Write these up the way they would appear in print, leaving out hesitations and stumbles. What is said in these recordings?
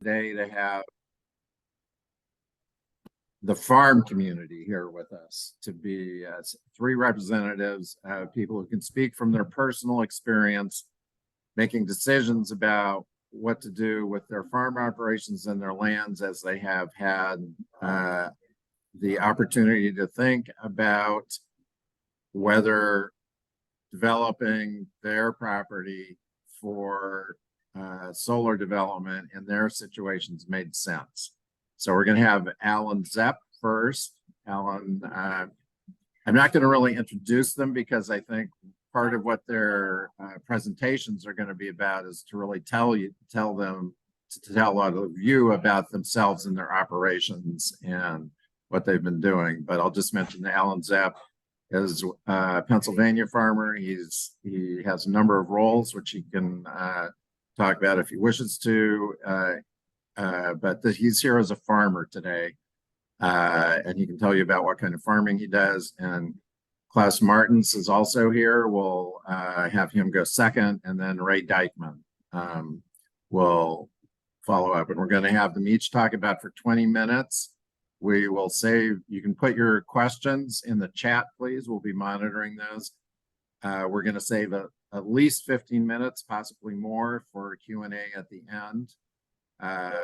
today to have the farm community here with us, to be three representatives, people who can speak from their personal experience, making decisions about what to do with their farm operations and their lands as they have had the opportunity to think about whether developing their property for solar development in their situations made sense. So we're going to have Alan Zepp first. Alan, I'm not going to really introduce them because I think part of what their presentations are going to be about is to really tell a lot of you about themselves and their operations and what they've been doing. But I'll just mention that Alan Zepp is a Pennsylvania farmer. He has a number of roles, which he can talk about if he wishes to. But he's here as a farmer today, and he can tell you about what kind of farming he does. And Klaus Martens is also here. We'll have him go second, and then Ray Dykeman will follow up. And we're going to have them each talk about for 20 minutes. We will save, you can put your questions in the chat, please. We'll be monitoring those. We're going to save at least 15 minutes, possibly more, for Q&A at the end.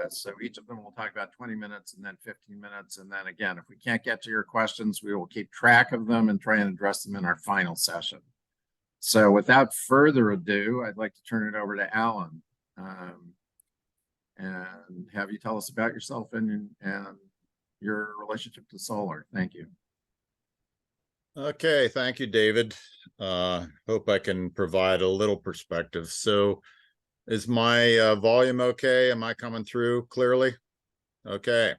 So each of them will talk about 20 minutes and then 15 minutes. And then again, if we can't get to your questions, we will keep track of them and try and address them in our final session. So without further ado, I'd like to turn it over to Alan and have you tell us about yourself and your relationship to solar. Thank you. Okay, thank you, David. Hope I can provide a little perspective. So is my volume okay? Am I coming through clearly? Okay.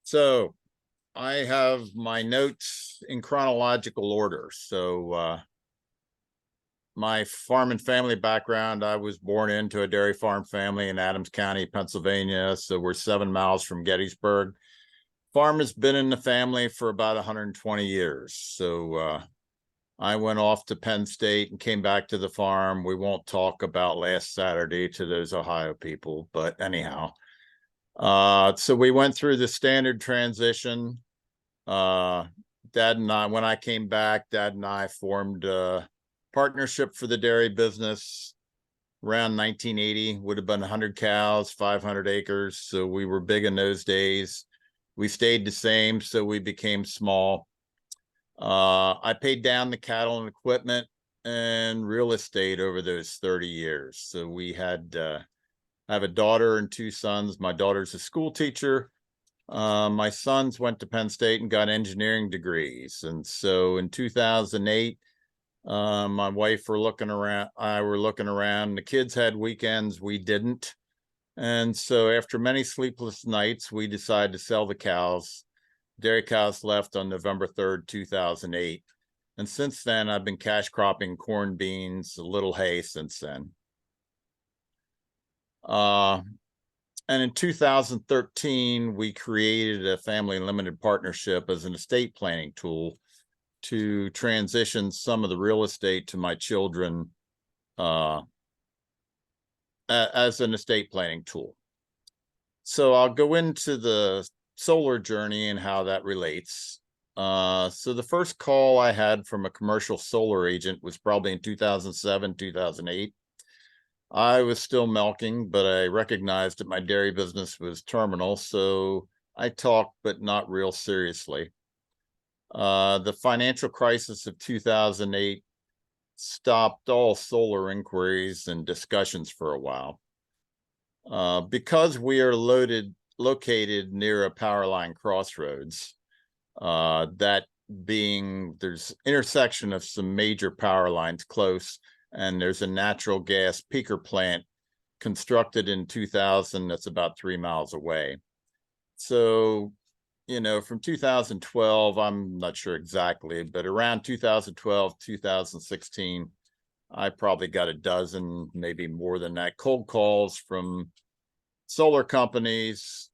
So I have my notes in chronological order. So my farm and family background, I was born into a dairy farm family in Adams County, Pennsylvania. So we're 7 miles from Gettysburg. Farm has been in the family for about 120 years. So I went off to Penn State and came back to the farm. We won't talk about last Saturday to those Ohio people, but anyhow. So we went through the standard transition. Dad and I, when I came back, Dad and I formed a partnership for the dairy business around 1980. Would have been 100 cows, 500 acres. So we were big in those days. We stayed the same, so we became small. I paid down the cattle and equipment and real estate over those 30 years. So we had I have a daughter and 2 sons. My daughter's a school teacher. My sons went to Penn State and got engineering degrees. And so in 2008, my wife were looking around. I were looking around. The kids had weekends. We didn't. And so after many sleepless nights, we decided to sell the cows. Dairy cows left on November 3rd, 2008. And since then, I've been cash cropping corn, beans, a little hay since then. And in 2013, we created a family limited partnership as an estate planning tool to transition some of the real estate to my children as an estate planning tool. So I'll go into the solar journey and how that relates. So the first call I had from a commercial solar agent was probably in 2007, 2008. I was still milking, but I recognized that my dairy business was terminal, so I talked, but not real seriously. The financial crisis of 2008 stopped all solar inquiries and discussions for a while. Because we are located near a power line crossroads, that being there's intersection of some major power lines close, and there's a natural gas peaker plant constructed in 2000 that's about 3 miles away. So, you know, from 2012, I'm not sure exactly, but around 2012, 2016, I probably got a dozen, maybe more than that, cold calls from solar companies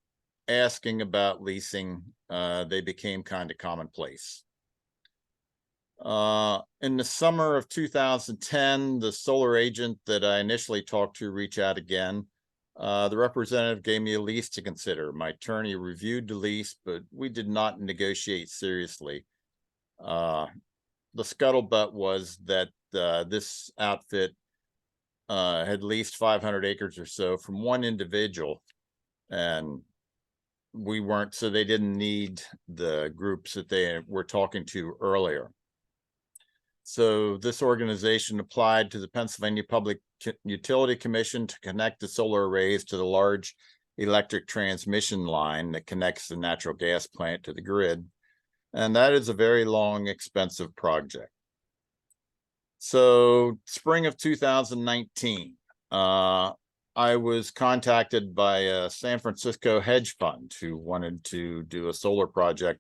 asking about leasing. They became kind of commonplace. In the summer of 2010, the solar agent that I initially talked to reached out again. The representative gave me a lease to consider. My attorney reviewed the lease, but we did not negotiate seriously. The scuttlebutt was that this outfit had leased 500 acres or so from one individual, and we weren't, so they didn't need the groups that they were talking to earlier. So this organization applied to the Pennsylvania Public Utility Commission to connect the solar arrays to the large electric transmission line that connects the natural gas plant to the grid. And that is a very long, expensive project. So spring of 2019, I was contacted by a San Francisco hedge fund who wanted to do a solar project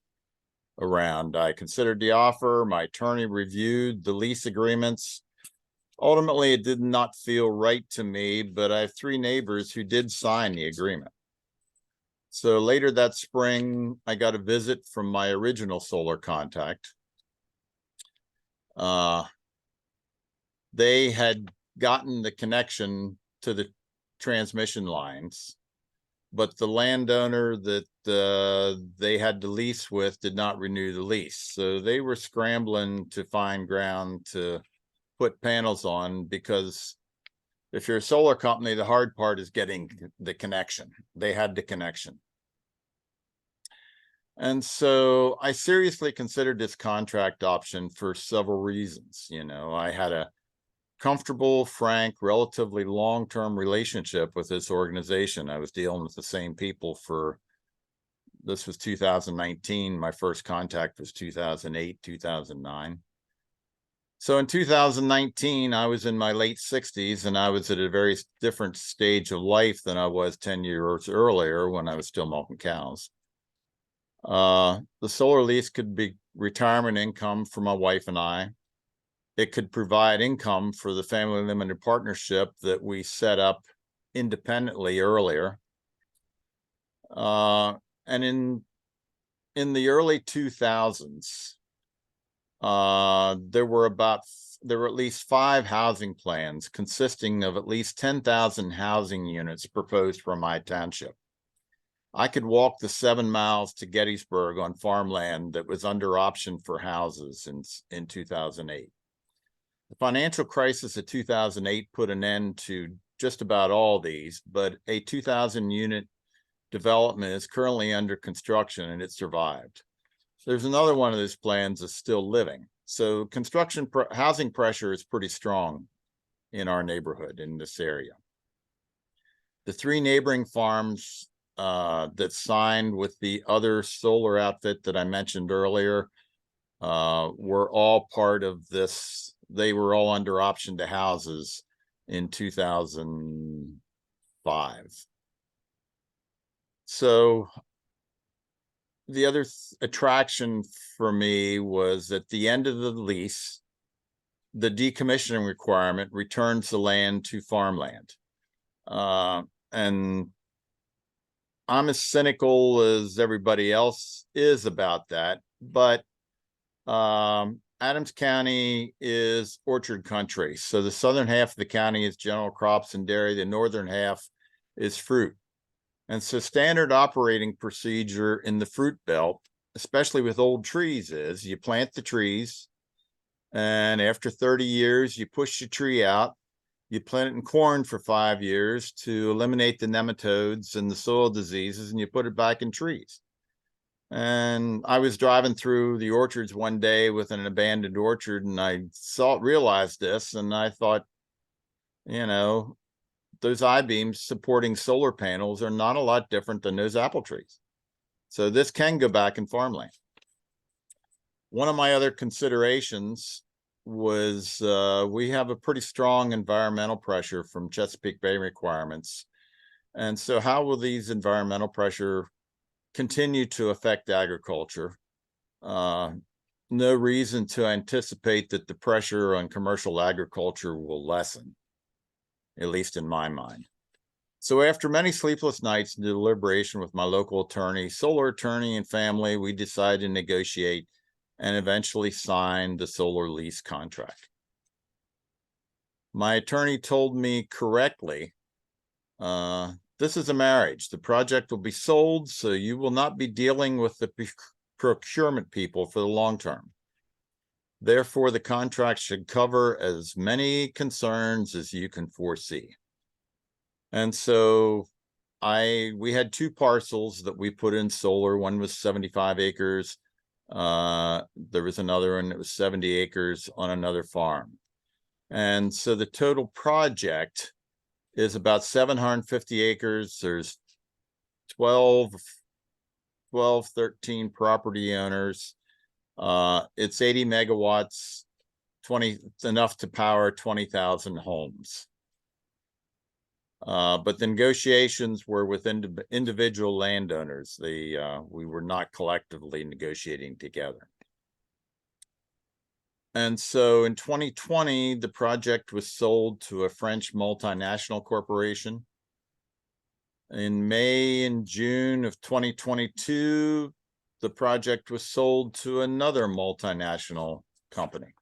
around. I considered the offer. My attorney reviewed the lease agreements. Ultimately, it did not feel right to me, but I have 3 neighbors who did sign the agreement. So later that spring, I got a visit from my original solar contact. They had gotten the connection to the transmission lines, but the landowner that they had the lease with did not renew the lease. So they were scrambling to find ground to put panels on, because if you're a solar company, the hard part is getting the connection. They had the connection. And so I seriously considered this contract option for several reasons. You know, I had a comfortable, frank, relatively long-term relationship with this organization. I was dealing with the same people for, this was 2019. My first contact was 2008, 2009. So in 2019, I was in my late 60s, and I was at a very different stage of life than I was 10 years earlier when I was still milking cows. The solar lease could be retirement income for my wife and I. It could provide income for the family limited partnership that we set up independently earlier. And in the early 2000s, there were at least 5 housing plans consisting of at least 10,000 housing units proposed for my township. I could walk the 7 miles to Gettysburg on farmland that was under option for houses in 2008. The financial crisis of 2008 put an end to just about all these, but a 2,000 unit development is currently under construction, and it survived. There's another one of those plans that's still living. So housing pressure is pretty strong in our neighborhood, in this area. The 3 neighboring farms that signed with the other solar outfit that I mentioned earlier were all part of this. They were all under option to houses in 2005. So the other attraction for me was at the end of the lease, the decommissioning requirement returns the land to farmland. And I'm as cynical as everybody else is about that, but Adams County is orchard country. So the southern half of the county is general crops and dairy. The northern half is fruit. And so standard operating procedure in the fruit belt, especially with old trees, is you plant the trees, and after 30 years, you push the tree out. You plant it in corn for 5 years to eliminate the nematodes and the soil diseases, and you put it back in trees. And I was driving through the orchards one day with an abandoned orchard, and I realized this, and I thought, you know, those I-beams supporting solar panels are not a lot different than those apple trees. So this can go back in farmland. One of my other considerations was we have a pretty strong environmental pressure from Chesapeake Bay requirements. And so how will these environmental pressure continue to affect agriculture? No reason to anticipate that the pressure on commercial agriculture will lessen, at least in my mind. So after many sleepless nights and deliberation with my local attorney, solar attorney, and family, we decided to negotiate and eventually signed the solar lease contract. My attorney told me correctly this is a marriage. The project will be sold, so you will not be dealing with the procurement people for the long term. Therefore, the contract should cover as many concerns as you can foresee. And so we had 2 parcels that we put in solar. One was 75 acres. There was another one that was 70 acres on another farm. And so the total project is about 750 acres. There's 13 property owners. It's 80 megawatts, it's enough to power 20,000 homes. But the negotiations were with individual landowners. We were not collectively negotiating together. And so in 2020, the project was sold to a French multinational corporation. In May and June of 2022, the project was sold to another multinational company.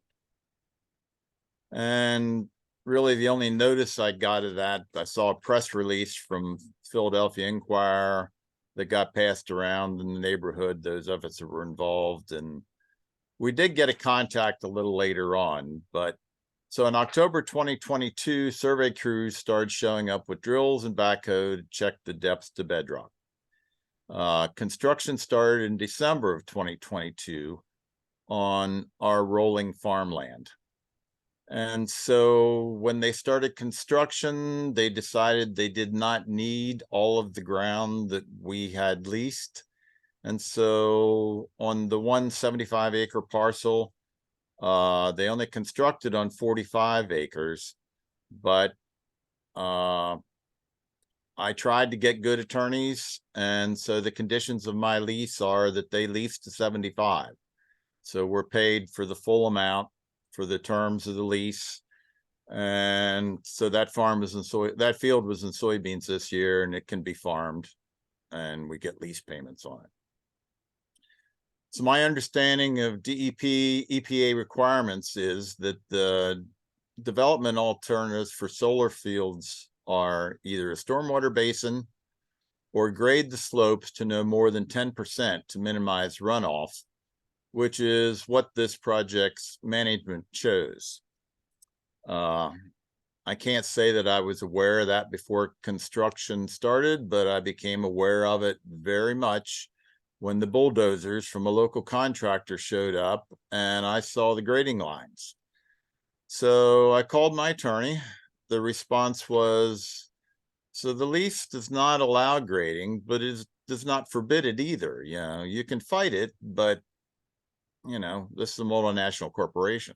And really the only notice I got of that, I saw a press release from Philadelphia Inquirer that got passed around in the neighborhood, those of us that were involved. And we did get a contact a little later on, but so in October 2022, survey crews started showing up with drills and backhoe to check the depths to bedrock. Construction started in December of 2022 on our rolling farmland. And so when they started construction, they decided they did not need all of the ground that we had leased. And so on the 175-acre parcel, they only constructed on 45 acres, but I tried to get good attorneys. And so the conditions of my lease are that they lease to 75. So we're paid for the full amount for the terms of the lease. And so that farm is that field was in soybeans this year, and it can be farmed and we get lease payments on it. So my understanding of DEP, EPA requirements is that the development alternatives for solar fields are either a stormwater basin or grade the slopes to no more than 10% to minimize runoff, which is what this project's management chose. I can't say that I was aware of that before construction started, but I became aware of it very much when the bulldozers from a local contractor showed up and I saw the grading lines. So I called my attorney. The response was, so the lease does not allow grading, but it does not forbid it either. You know, you can fight it, but you know, this is a multinational corporation.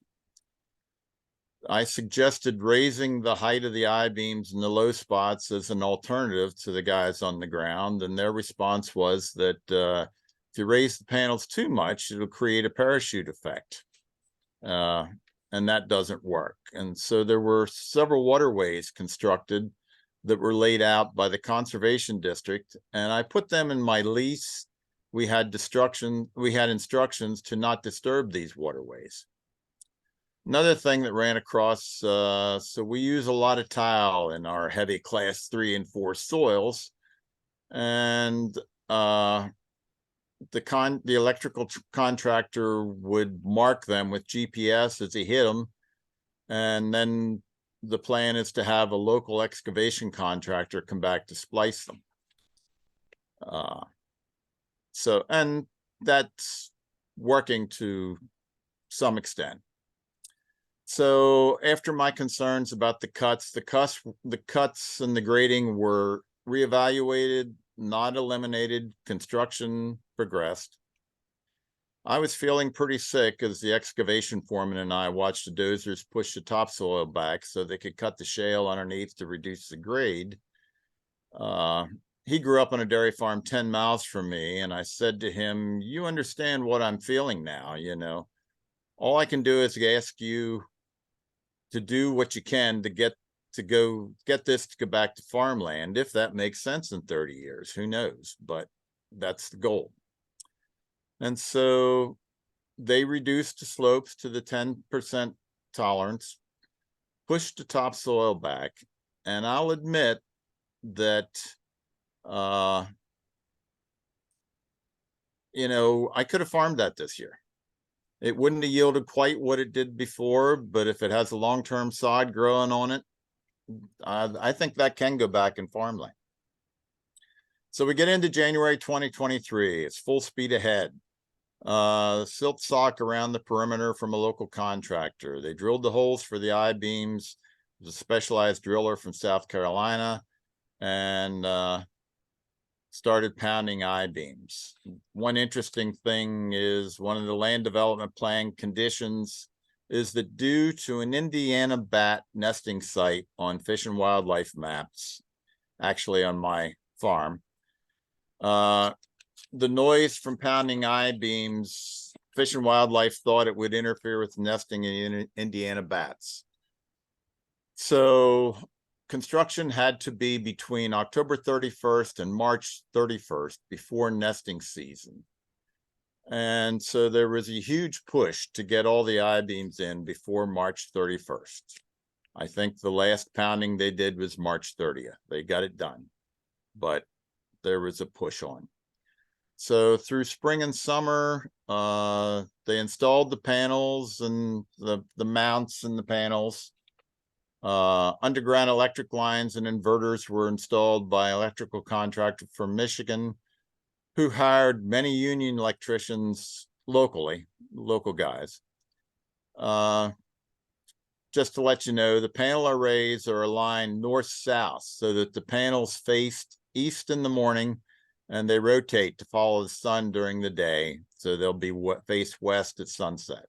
I suggested raising the height of the I-beams in the low spots as an alternative to the guys on the ground. And their response was that if you raise the panels too much, it'll create a parachute effect. And that doesn't work. And so there were several waterways constructed that were laid out by the conservation district. And I put them in my lease. We had instructions to not disturb these waterways. Another thing that ran across, so we use a lot of tile in our heavy class 3 and 4 soils, and the electrical contractor would mark them with GPS as he hit them, and then the plan is to have a local excavation contractor come back to splice them. And that's working to some extent. So after my concerns about the cuts and the grading were reevaluated, not eliminated, construction progressed. I was feeling pretty sick as the excavation foreman and I watched the dozers push the topsoil back so they could cut the shale underneath to reduce the grade. He grew up on a dairy farm 10 miles from me, and I said to him, you understand what I'm feeling now, you know. All I can do is ask you to do what you can to get this to go back to farmland. If that makes sense in 30 years, who knows, but that's the goal. And so they reduced the slopes to the 10% tolerance, pushed the topsoil back. And I'll admit that Uh, I could have farmed that this year. It wouldn't have yielded quite what it did before, but if it has a long-term sod growing on it, I think that can go back in farmland. So we get into January 2023. It's full speed ahead. Silt sock around the perimeter from a local contractor. They drilled the holes for the I-beams. It was a specialized driller from South Carolina, and started pounding I-beams. One interesting thing is one of the land development plan conditions is that due to an Indiana bat nesting site on Fish and Wildlife maps, actually on my farm, the noise from pounding I-beams, Fish and Wildlife thought it would interfere with nesting in Indiana bats. So construction had to be between October 31st and March 31st before nesting season. And so there was a huge push to get all the I-beams in before March 31st. I think the last pounding they did was March 30th. They got it done, but there was a push on. So through spring and summer, they installed the panels and the mounts and the panels. Underground electric lines and inverters were installed by electrical contractor from Michigan, who hired many union electricians locally, local guys. Just to let you know, the panel arrays are aligned north-south so that the panels face east in the morning and they rotate to follow the sun during the day. So they'll be face west at sunset.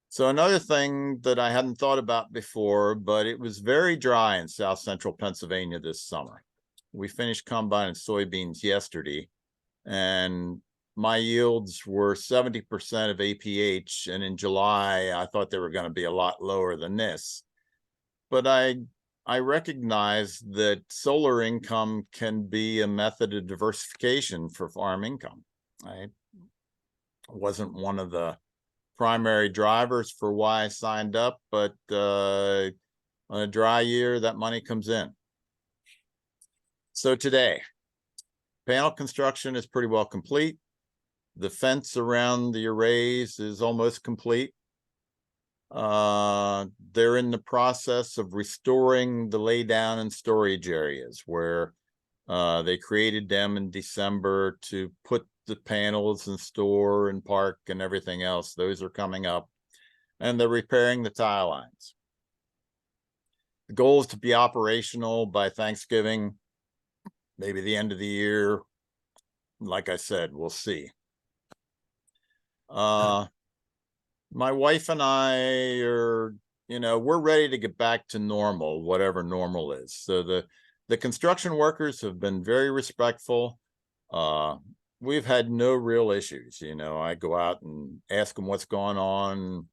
So another thing that I hadn't thought about before, but it was very dry in South Central Pennsylvania this summer. We finished combining soybeans yesterday, and my yields were 70% of APH. And in July, I thought they were going to be a lot lower than this. But I recognize that solar income can be a method of diversification for farm income. I wasn't one of the primary drivers for why I signed up, but on a dry year, that money comes in. So today, panel construction is pretty well complete. The fence around the arrays is almost complete. They're in the process of restoring the laydown and storage areas where they created them in December to put the panels and store and park and everything else. Those are coming up, and they're repairing the tile lines. The goal is to be operational by Thanksgiving, maybe the end of the year. Like I said, we'll see. My wife and I are, we're ready to get back to normal, whatever normal is. So the construction workers have been very respectful. We've had no real issues. I go out and ask them what's going on.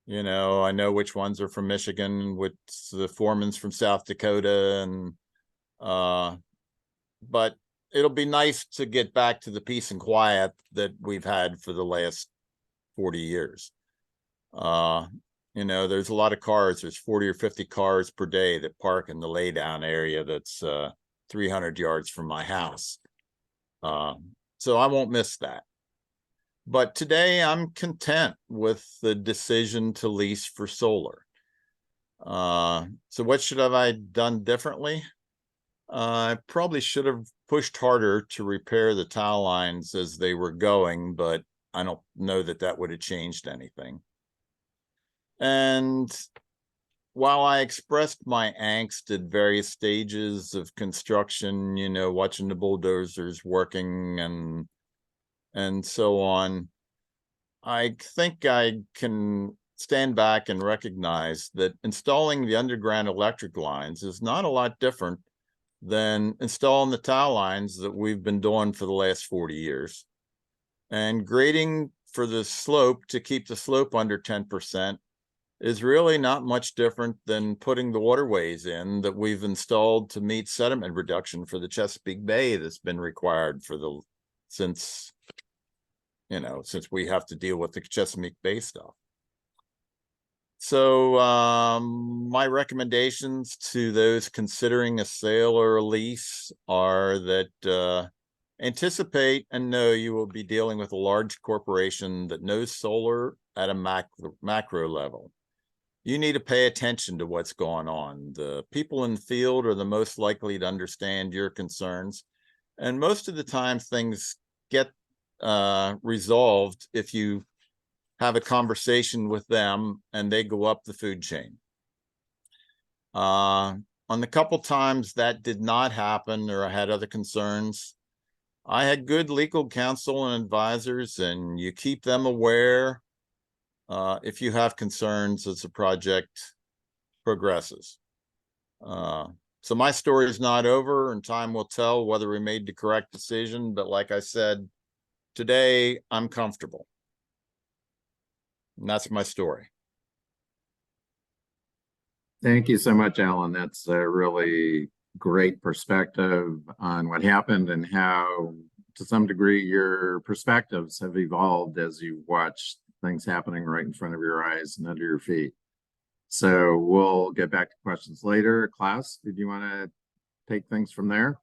I know which ones are from Michigan, which the foreman's from South Dakota, and but it'll be nice to get back to the peace and quiet that we've had for the last 40 years. There's a lot of cars. There's 40 or 50 cars per day that park in the laydown area that's 300 yards from my house. So I won't miss that. But today I'm content with the decision to lease for solar. So what should have I done differently? I probably should have pushed harder to repair the tile lines as they were going, but I don't know that that would have changed anything. And while I expressed my angst at various stages of construction, watching the bulldozers working and so on, I think I can stand back and recognize that installing the underground electric lines is not a lot different than installing the tile lines that we've been doing for the last 40 years. And grading for the slope to keep the slope under 10% is really not much different than putting the waterways in that we've installed to meet sediment reduction for the Chesapeake Bay that's been required since we have to deal with the Chesapeake Bay stuff. So my recommendations to those considering a sale or a lease are that anticipate and know you will be dealing with a large corporation that knows solar at a macro level. You need to pay attention to what's going on. The people in the field are the most likely to understand your concerns. And most of the time things get resolved if you have a conversation with them and they go up the food chain. On the couple times that did not happen or I had other concerns, I had good legal counsel and advisors, and you keep them aware if you have concerns as the project progresses. So my story is not over, and time will tell whether we made the correct decision. But like I said, today I'm comfortable. And that's my story. Thank you so much, Alan. That's a really great perspective on what happened and how, to some degree, your perspectives have evolved as you watch things happening right in front of your eyes and under your feet. So we'll get back to questions later. Klaus, did you want to take things from there?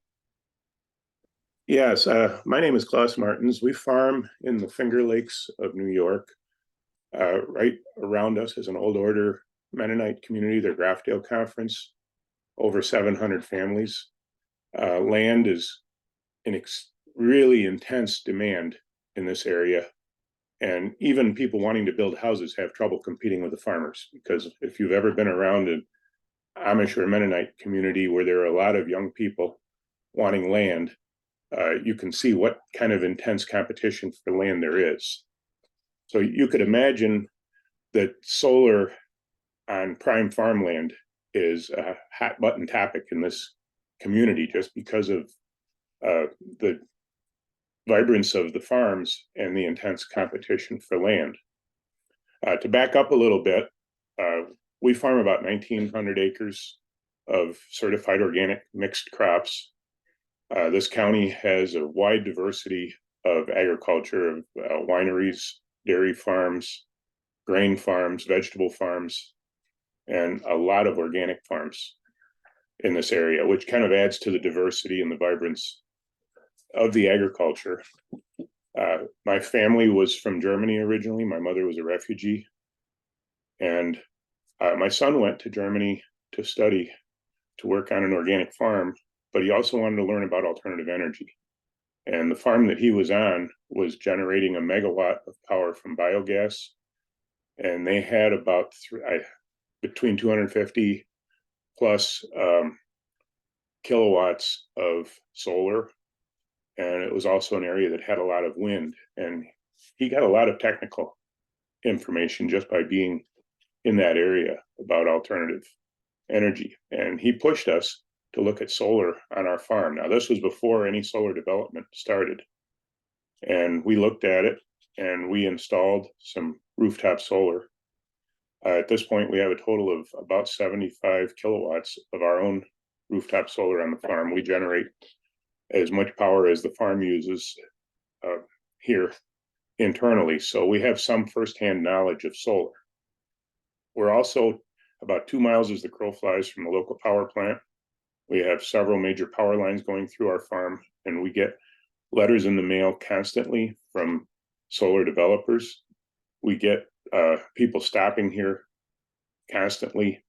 Yes, my name is Klaus Martins. We farm in the Finger Lakes of New York. Right around us is an old order Mennonite community, their Graftdale Conference, over 700 families. Land is in really intense demand in this area. And even people wanting to build houses have trouble competing with the farmers, because if you've ever been around an Amish or Mennonite community where there are a lot of young people wanting land, you can see what kind of intense competition for land there is. So you could imagine that solar on prime farmland is a hot button topic in this community, just because of the vibrance of the farms and the intense competition for land. To back up a little bit, we farm about 1,900 acres of certified organic mixed crops. This county has a wide diversity of agriculture, of wineries, dairy farms, grain farms, vegetable farms, and a lot of organic farms in this area, which kind of adds to the diversity and the vibrance of the agriculture. My family was from Germany originally. My mother was a refugee. And my son went to Germany to study, to work on an organic farm, but he also wanted to learn about alternative energy. And the farm that he was on was generating a megawatt of power from biogas. And they had about between 250 plus kilowatts of solar. And it was also an area that had a lot of wind. And he got a lot of technical information just by being in that area about alternative energy. And he pushed us to look at solar on our farm. Now, this was before any solar development started. And we looked at it and we installed some rooftop solar. At this point, we have a total of about 75 kilowatts of our own rooftop solar on the farm. We generate as much power as the farm uses here internally. So we have some firsthand knowledge of solar. We're also about 2 miles as the crow flies from the local power plant. We have several major power lines going through our farm, and we get letters in the mail constantly from solar developers. We get people stopping here constantly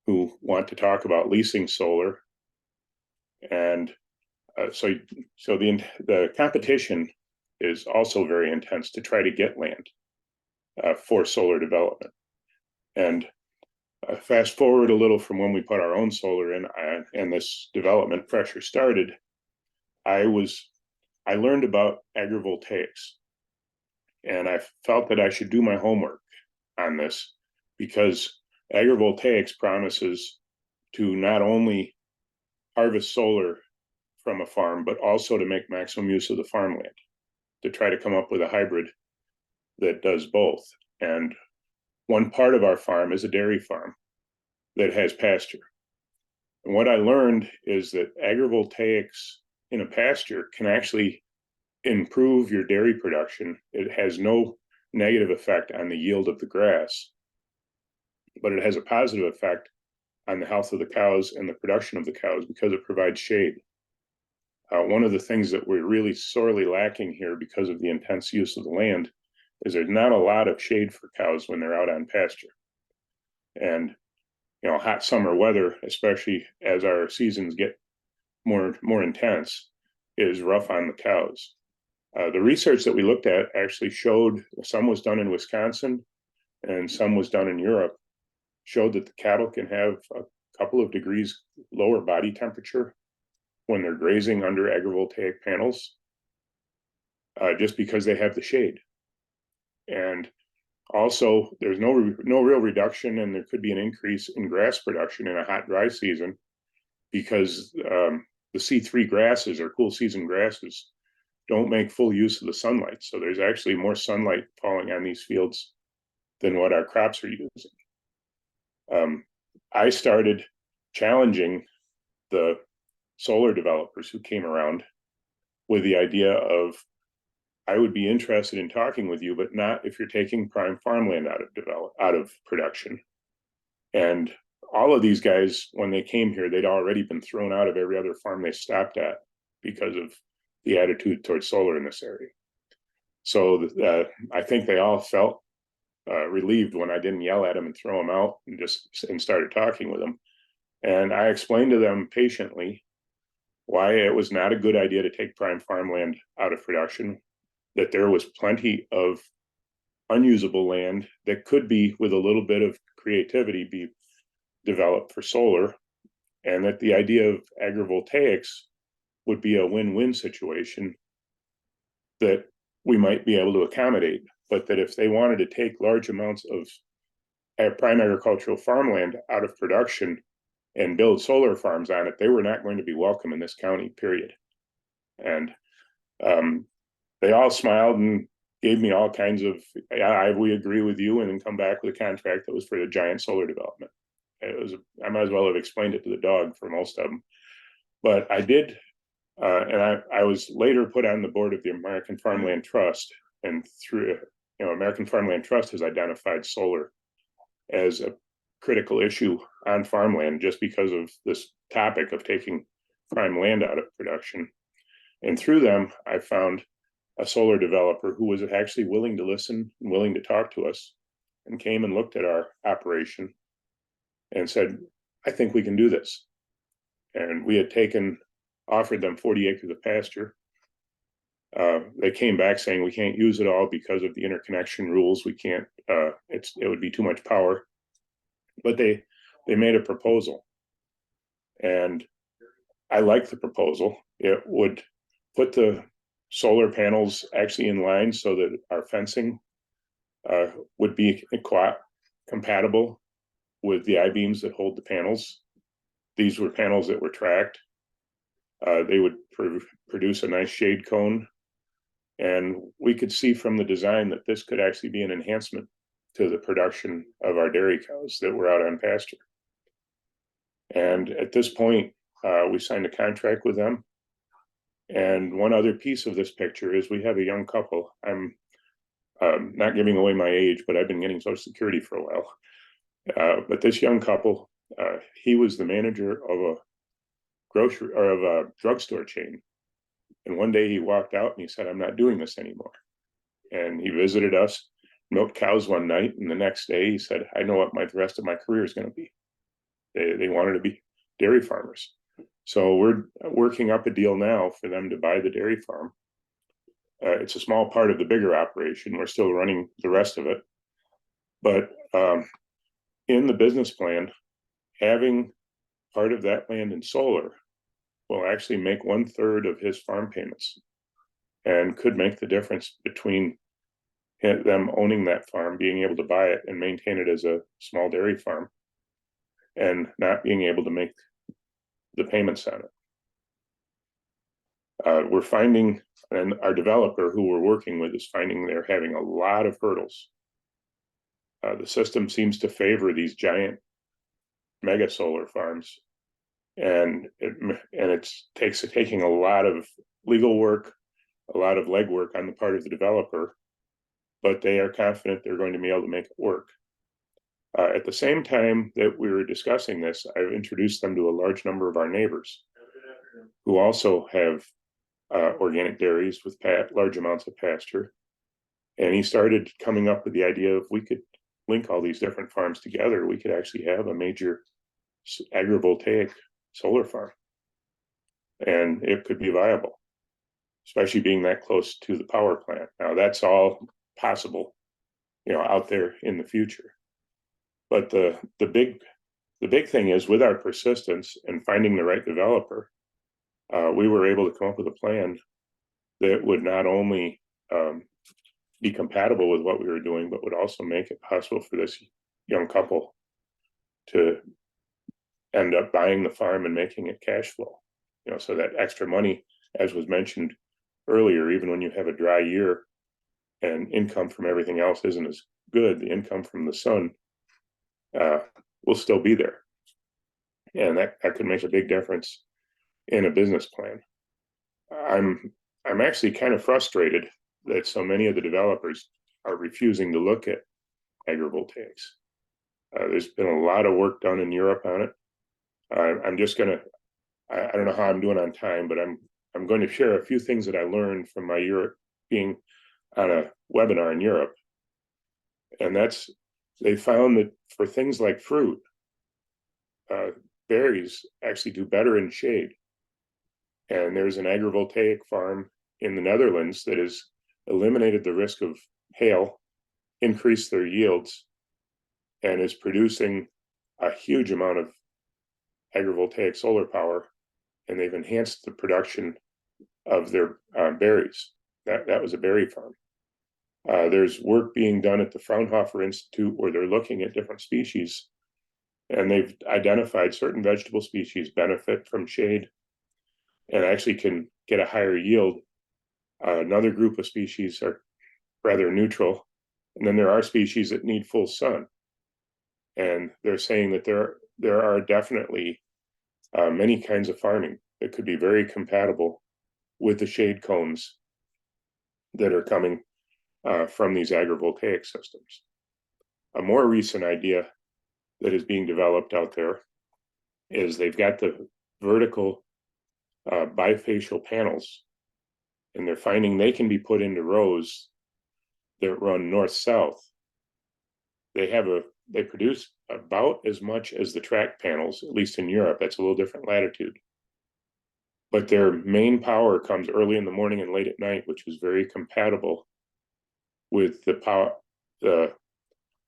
who want to talk about leasing solar. And so the competition is also very intense to try to get land for solar development. And fast forward a little from when we put our own solar in and this development pressure started, I learned about agrivoltaics, and I felt that I should do my homework on this, because agrivoltaics promises to not only harvest solar from a farm, but also to make maximum use of the farmland, to try to come up with a hybrid that does both. And one part of our farm is a dairy farm that has pasture. And what I learned is that agrivoltaics in a pasture can actually improve your dairy production. It has no negative effect on the yield of the grass. but it has a positive effect on the health of the cows and the production of the cows because it provides shade. One of the things that we're really sorely lacking here because of the intense use of the land is there's not a lot of shade for cows when they're out on pasture. And, hot summer weather, especially as our seasons get more intense, is rough on the cows. The research that we looked at actually showed, some was done in Wisconsin and some was done in Europe, showed that the cattle can have a couple of degrees lower body temperature when they're grazing under agrivoltaic panels, just because they have the shade. And also, there's no real reduction, and there could be an increase in grass production in a hot, dry season because the C3 grasses, or cool season grasses, don't make full use of the sunlight. So there's actually more sunlight falling on these fields than what our crops are using. I started challenging the solar developers who came around with the idea of, I would be interested in talking with you, but not if you're taking prime farmland out of production. And all of these guys, when they came here, they'd already been thrown out of every other farm they stopped at because of the attitude towards solar in this area. So I think they all felt relieved when I didn't yell at them and throw them out and started talking with them. And I explained to them patiently why it was not a good idea to take prime farmland out of production, that there was plenty of unusable land that could be, with a little bit of creativity, be developed for solar, and that the idea of agrivoltaics would be a win-win situation that we might be able to accommodate, but that if they wanted to take large amounts of prime agricultural farmland out of production and build solar farms on it, they were not going to be welcome in this county, period. And they all smiled and gave me all kinds of, we agree with you, and then come back with a contract that was for a giant solar development. I might as well have explained it to the dog for most of them. But I did, and I was later put on the board of the American Farmland Trust, and through, American Farmland Trust has identified solar as a critical issue on farmland just because of this topic of taking prime land out of production. And through them, I found a solar developer who was actually willing to listen and willing to talk to us, and came and looked at our operation and said, I think we can do this. And we had offered them 40 acres of pasture. They came back saying we can't use it all because of the interconnection rules. We can't, it would be too much power. But they made a proposal, and I liked the proposal. It would put the solar panels actually in line so that our fencing would be compatible with the I-beams that hold the panels. These were panels that were tracked. They would produce a nice shade cone, and we could see from the design that this could actually be an enhancement to the production of our dairy cows that were out on pasture. And at this point, we signed a contract with them. And one other piece of this picture is we have a young couple. I'm not giving away my age, but I've been getting Social Security for a while. But this young couple, he was the manager of a drugstore chain. And one day he walked out and he said, I'm not doing this anymore. And he visited us, milked cows one night, and the next day he said, I know what the rest of my career is going to be. They wanted to be dairy farmers. So we're working up a deal now for them to buy the dairy farm. It's a small part of the bigger operation. We're still running the rest of it. But in the business plan, having part of that land in solar will actually make 1/3 of his farm payments, and could make the difference between them owning that farm, being able to buy it and maintain it as a small dairy farm, and not being able to make the payments on it. We're finding, and our developer who we're working with is finding they're having a lot of hurdles. The system seems to favor these giant mega solar farms, and it's taking a lot of legal work, a lot of legwork on the part of the developer, but they are confident they're going to be able to make it work. At the same time that we were discussing this, I've introduced them to a large number of our neighbors who also have organic dairies with large amounts of pasture. And he started coming up with the idea of we could link all these different farms together. We could actually have a major agrivoltaic solar farm. And it could be viable, especially being that close to the power plant. Now that's all possible, out there in the future. But the big thing is, with our persistence and finding the right developer, we were able to come up with a plan that would not only be compatible with what we were doing, but would also make it possible for this young couple to end up buying the farm and making it cash flow. So that extra money, as was mentioned earlier, even when you have a dry year and income from everything else isn't as good, the income from the sun will still be there. And that could make a big difference in a business plan. I'm actually kind of frustrated that so many of the developers are refusing to look at agrivoltaics. There's been a lot of work done in Europe on it. I'm just gonna, I don't know how I'm doing on time, but I'm going to share a few things that I learned from my Europe being on a webinar in Europe. And that's, they found that for things like fruit, berries actually do better in shade. And there's an agrivoltaic farm in the Netherlands that has eliminated the risk of hail, increased their yields, and is producing a huge amount of agrivoltaic solar power. And they've enhanced the production of their berries. That was a berry farm. There's work being done at the Fraunhofer Institute where they're looking at different species, and they've identified certain vegetable species benefit from shade and actually can get a higher yield. Another group of species are rather neutral, and then there are species that need full sun. And they're saying that there are definitely many kinds of farming that could be very compatible with the shade cones that are coming from these agrivoltaic systems. A more recent idea that is being developed out there is they've got the vertical bifacial panels, and they're finding they can be put into rows that run north-south. They produce about as much as the track panels, at least in Europe. That's a little different latitude. But their main power comes early in the morning and late at night, which is very compatible with the power,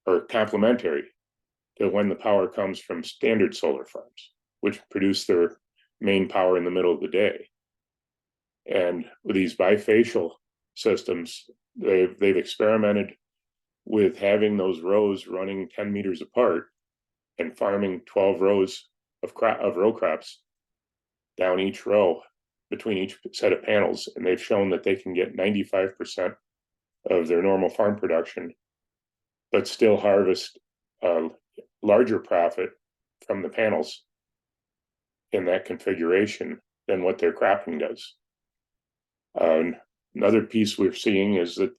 or complementary to when the power comes from standard solar farms, which produce their main power in the middle of the day. And with these bifacial systems, they've experimented with having those rows running 10 meters apart and farming 12 rows of row crops down each row between each set of panels. And they've shown that they can get 95% of their normal farm production, but still harvest a larger profit from the panels in that configuration than what their cropping does. Another piece we're seeing is that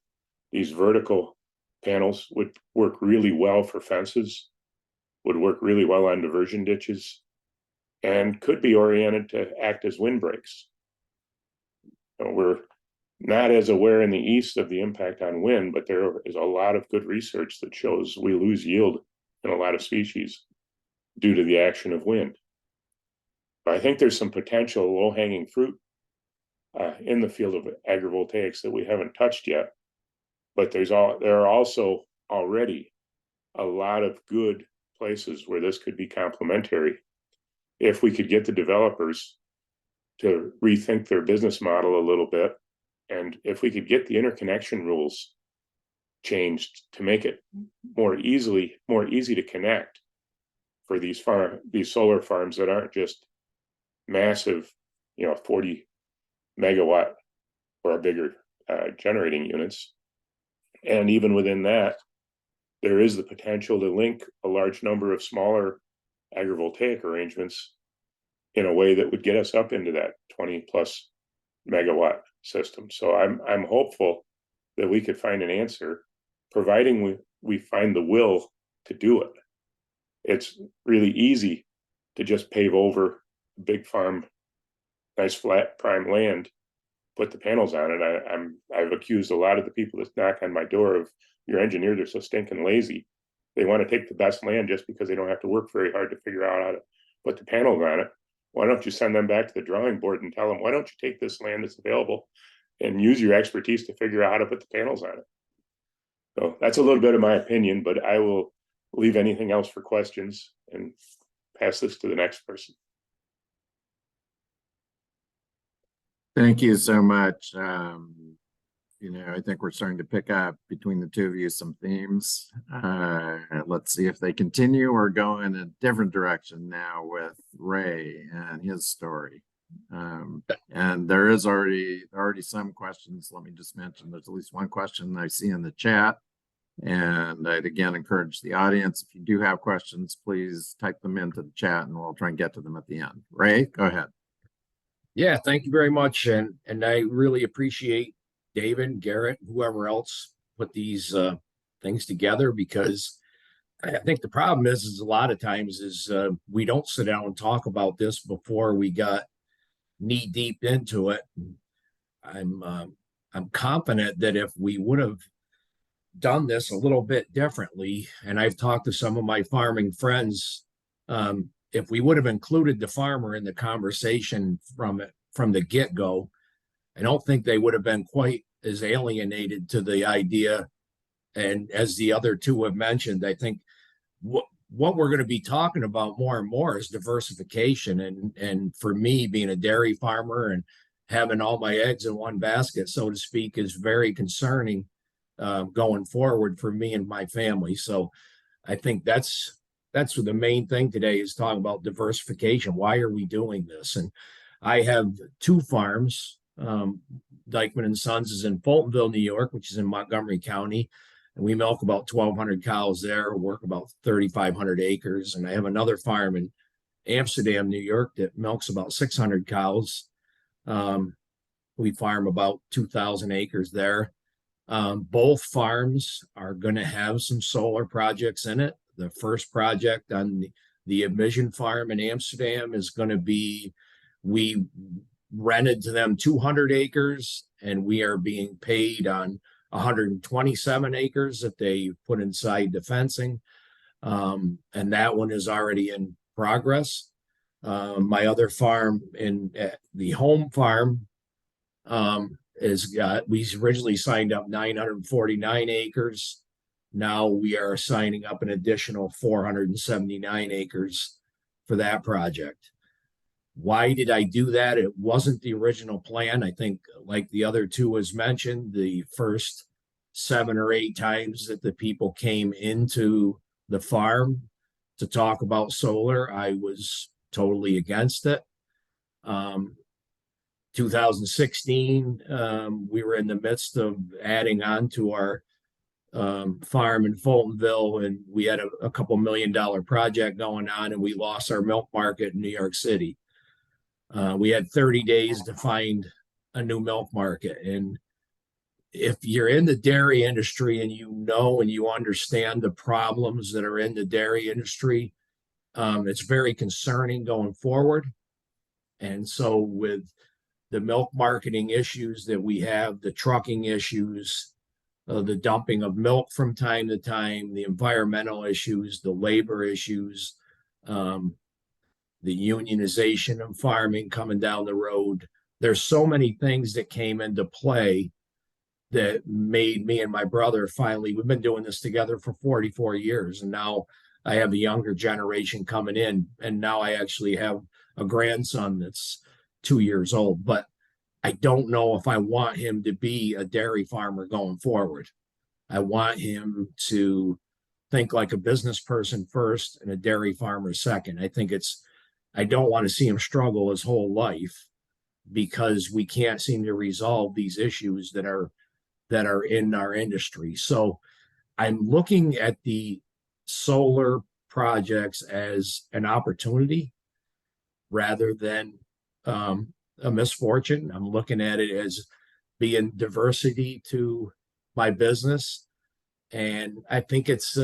these vertical panels would work really well for fences, would work really well on diversion ditches, and could be oriented to act as windbreaks. We're not as aware in the east of the impact on wind, but there is a lot of good research that shows we lose yield in a lot of species due to the action of wind. But I think there's some potential low-hanging fruit in the field of agrivoltaics that we haven't touched yet. But there are also already a lot of good places where this could be complementary if we could get the developers to rethink their business model a little bit, and if we could get the interconnection rules changed to make it more easy to connect for these solar farms that aren't just massive, 40 megawatt or bigger generating units. And even within that, there is the potential to link a large number of smaller agrivoltaic arrangements in a way that would get us up into that 20 plus megawatt system. So I'm hopeful that we could find an answer, providing we find the will to do it. it's really easy to just pave over a big farm, nice flat prime land, put the panels on it. I've accused a lot of the people that knock on my door of, your engineers are so stinking lazy. They want to take the best land just because they don't have to work very hard to figure out how to put the panels on it. Why don't you send them back to the drawing board and tell them, why don't you take this land that's available and use your expertise to figure out how to put the panels on it? So that's a little bit of my opinion, but I will leave anything else for questions and pass this to the next person. Thank you so much. You know, I think we're starting to pick up between the two of you some themes. Let's see if they continue or go in a different direction now with Ray and his story. And there is already some questions. Let me just mention there's at least one question I see in the chat. And I'd again encourage the audience, if you do have questions, please type them into the chat and we'll try and get to them at the end. Ray, go ahead. Yeah, thank you very much. And I really appreciate David, Garrett, whoever else put these things together, because I think the problem is a lot of times we don't sit down and talk about this before we got knee deep into it. I'm confident that if we would have done this a little bit differently, and I've talked to some of my farming friends, if we would have included the farmer in the conversation from the get-go, I don't think they would have been quite as alienated to the idea. And as the other two have mentioned, I think what we're going to be talking about more and more is diversification. And for me, being a dairy farmer and having all my eggs in one basket, so to speak, is very concerning going forward for me and my family. So I think that's what the main thing today is, talking about diversification. Why are we doing this? And I have two farms. Dykeman and Sons is in Fultonville, New York, which is in Montgomery County. And we milk about 1,200 cows there, work about 3,500 acres. And I have another farm in Amsterdam, New York, that milks about 600 cows. We farm about 2,000 acres there. Both farms are going to have some solar projects in it. The first project on the Vision farm in Amsterdam is going to be, we rented to them 200 acres and we are being paid on 127 acres that they put inside the fencing. And that one is already in progress. My other farm the home farm we originally signed up 949 acres. Now we are signing up an additional 479 acres for that project. Why did I do that? It wasn't the original plan. I think, like the other two was mentioned, the first 7 or 8 times that the people came into the farm to talk about solar, I was totally against it. 2016, we were in the midst of adding on to our farm in Fultonville, and we had a couple $1 million project going on, and we lost our milk market in New York City. We had 30 days to find a new milk market. And if you're in the dairy industry and you know and you understand the problems that are in the dairy industry, it's very concerning going forward. And so with the milk marketing issues that we have, the trucking issues, the dumping of milk from time to time, the environmental issues, the labor issues, the unionization of farming coming down the road. There's so many things that came into play that made me and my brother finally, we've been doing this together for 44 years. And now I have a younger generation coming in. And now I actually have a grandson that's 2 years old. But I don't know if I want him to be a dairy farmer going forward. I want him to think like a business person first and a dairy farmer second. I don't want to see him struggle his whole life because we can't seem to resolve these issues that are in our industry. So I'm looking at the solar projects as an opportunity rather than a misfortune. I'm looking at it as being diversity to my business. And I think it's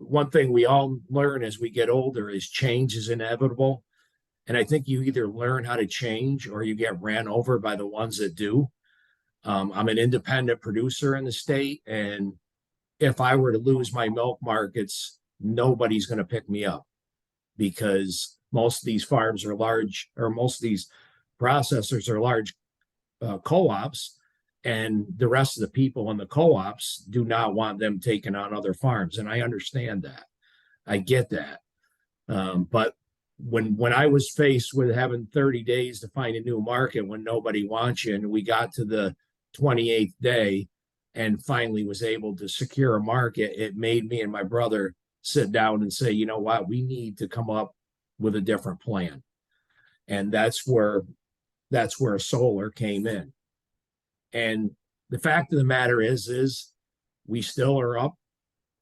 one thing we all learn as we get older is change is inevitable. And I think you either learn how to change or you get ran over by the ones that do. I'm an independent producer in the state, and if I were to lose my milk markets, nobody's going to pick me up because most of these farms are large, or most of these processors are large co-ops, and the rest of the people in the co-ops do not want them taking on other farms. And I understand that. I get that. But when I was faced with having 30 days to find a new market when nobody wants you, and we got to the 28th day and finally was able to secure a market, it made me and my brother sit down and say, you know what, we need to come up with a different plan. And that's where solar came in. And the fact of the matter is we still are up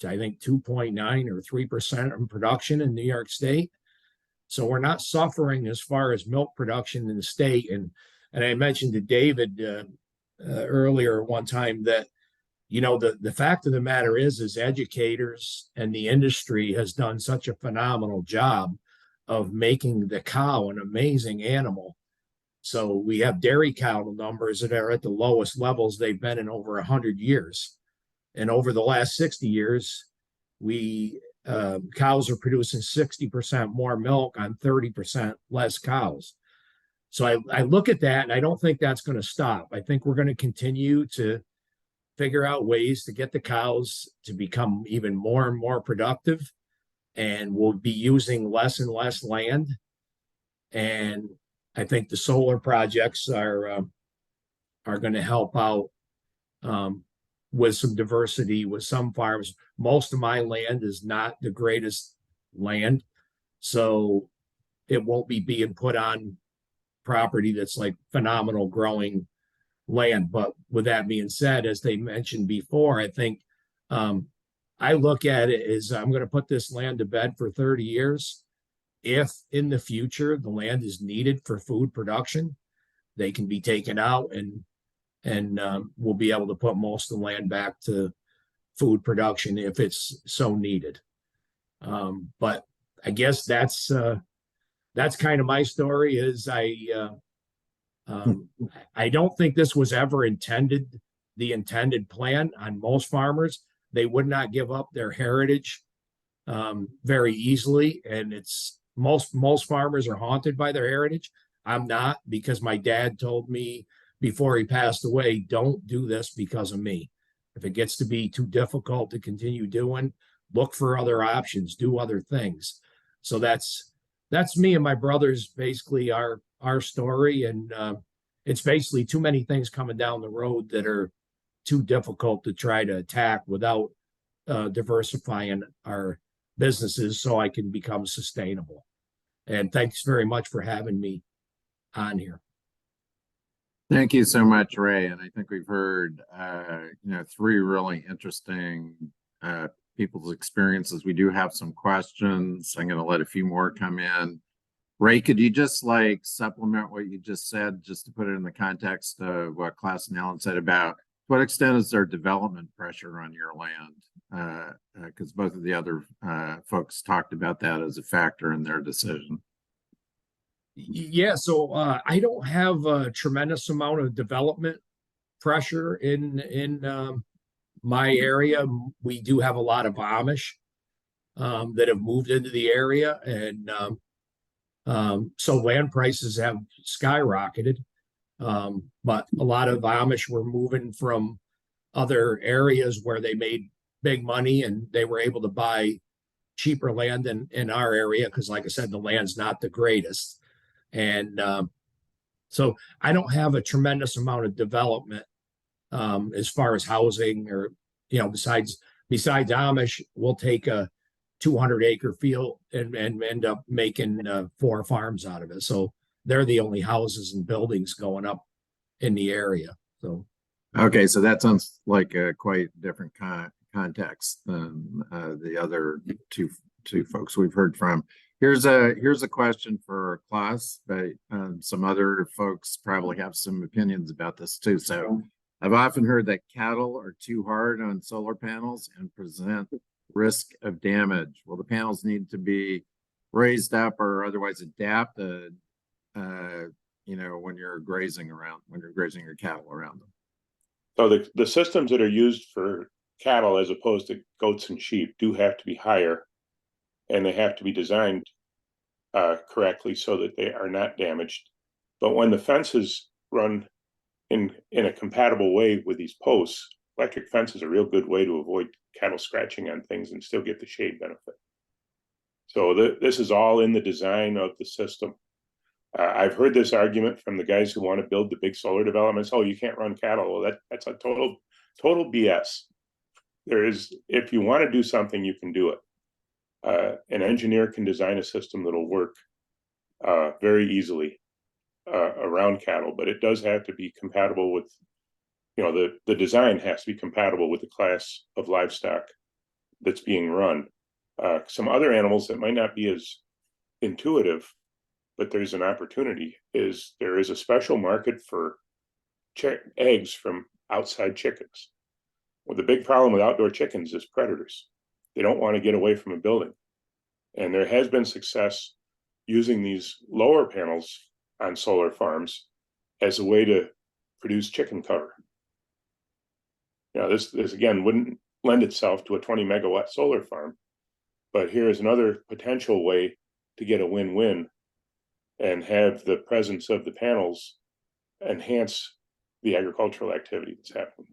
to, I think, 2.9 or 3% in production in New York State. So we're not suffering as far as milk production in the state. And I mentioned to David earlier one time that, you know, the fact of the matter is educators and the industry has done such a phenomenal job of making the cow an amazing animal. So we have dairy cattle numbers that are at the lowest levels they've been in over 100 years. And over the last 60 years, cows are producing 60% more milk on 30% less cows. So I look at that and I don't think that's going to stop. I think we're going to continue to figure out ways to get the cows to become even more and more productive, and we'll be using less and less land. And I think the solar projects are going to help out with some diversity with some farms. Most of my land is not the greatest land, so it won't be being put on property that's like phenomenal growing land. But with that being said, as they mentioned before, I think I look at it as I'm going to put this land to bed for 30 years. If in the future the land is needed for food production, they can be taken out and we'll be able to put most of the land back to food production if it's so needed. But I guess that's kind of my story. Is I don't think this was ever the intended plan on most farmers. They would not give up their heritage very easily, and it's most farmers are haunted by their heritage. I'm not, because my dad told me before he passed away, don't do this because of me. If it gets to be too difficult to continue doing, look for other options, do other things. So that's me and my brothers, basically our story. And it's basically too many things coming down the road that are too difficult to try to attack without diversifying our businesses so I can become sustainable. And thanks very much for having me on here. Thank you so much, Ray. And I think we've heard, three really interesting people's experiences. We do have some questions. I'm going to let a few more come in. Ray, could you just supplement what you just said, just to put it in the context of what Klaus and Alan said about what extent is there development pressure on your land? Because both of the other folks talked about that as a factor in their decision. Yeah, so I don't have a tremendous amount of development pressure in my area. We do have a lot of Amish that have moved into the area, and so land prices have skyrocketed. But a lot of Amish were moving from other areas where they made big money, and they were able to buy cheaper land in our area because, like I said, the land's not the greatest. And so I don't have a tremendous amount of development as far as housing, or besides Amish, we'll take a 200-acre field and end up making 4 farms out of it. So they're the only houses and buildings going up in the area. So okay, so that sounds like a quite different context than the other two folks we've heard from. Here's a question for Klaus, but some other folks probably have some opinions about this too. So I've often heard that cattle are too hard on solar panels and present risk of damage? Will the panels need to be raised up or otherwise adapted, when you're grazing your cattle around them? So the systems that are used for cattle as opposed to goats and sheep do have to be higher, and they have to be designed correctly so that they are not damaged. But when the fences run in a compatible way with these posts, electric fence is a real good way to avoid cattle scratching on things and still get the shade benefit. So this is all in the design of the system. I've heard this argument from the guys who want to build the big solar developments. Oh, you can't run cattle. Well, that's a total BS. If you want to do something, you can do it. An engineer can design a system that'll work very easily around cattle, but it does have to be compatible with, the design has to be compatible with the class of livestock that's being run. Some other animals that might not be as intuitive, but there's an opportunity, there is a special market for eggs from outside chickens. Well, the big problem with outdoor chickens is predators. They don't want to get away from a building. And there has been success using these lower panels on solar farms as a way to produce chicken cover. Now, this again wouldn't lend itself to a 20 megawatt solar farm, but here is another potential way to get a win-win and have the presence of the panels enhance the agricultural activity that's happening.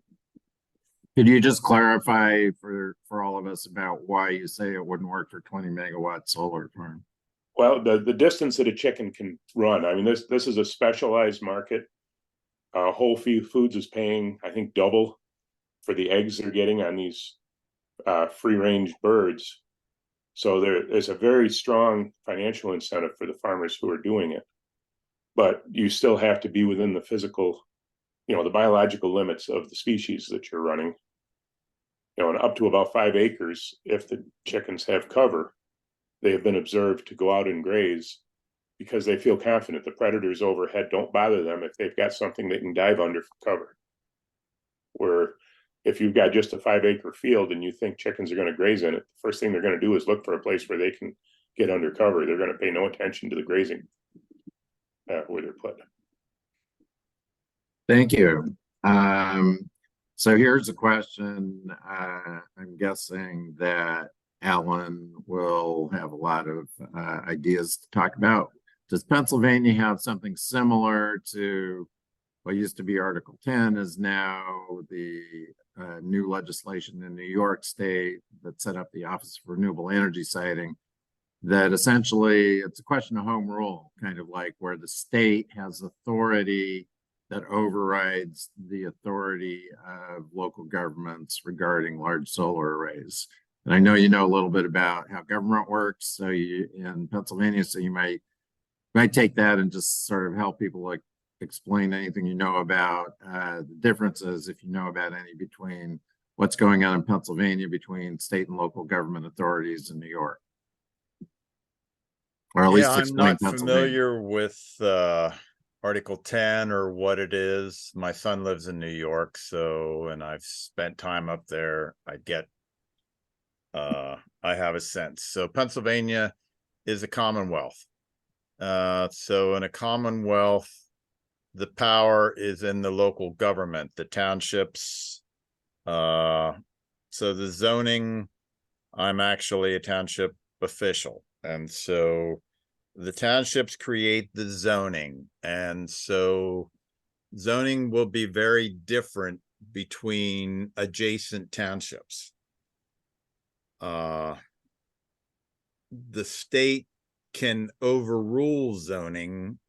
Could you just clarify for all of us about why you say it wouldn't work for 20 megawatt solar farm? Well, the distance that a chicken can run, I mean, this is a specialized market. Whole Foods is paying, I think, double for the eggs they're getting on these free-range birds. So there's a very strong financial incentive for the farmers who are doing it. But you still have to be within the physical, the biological limits of the species that you're running. And up to about 5 acres, if the chickens have cover, they have been observed to go out and graze because they feel confident the predators overhead don't bother them if they've got something they can dive under for cover. Where if you've got just a 5 acre field and you think chickens are going to graze in it, the first thing they're going to do is look for a place where they can get under cover. They're going to pay no attention to the grazing where they're put. Thank you. So here's a question. I'm guessing that Alan will have a lot of ideas to talk about. Does Pennsylvania have something similar to what used to be Article 10 is now the new legislation in New York State that set up the Office of Renewable Energy Siting, that essentially it's a question of home rule, kind of like where the state has authority that overrides the authority of local governments regarding large solar arrays. And I know you know a little bit about how government works, so you in Pennsylvania, so you might take that and just sort of help people like explain anything you know about the differences, if you know about any, between what's going on in Pennsylvania between state and local government authorities in New York. Or at least I'm not familiar with Article 10 or what it is. My son lives in New York, and I've spent time up there. I have a sense. So Pennsylvania is a commonwealth. So in a commonwealth, the power is in the local government, the townships. So the zoning, I'm actually a township official. And so the townships create the zoning. And so zoning will be very different between adjacent townships. The state can overrule zoning.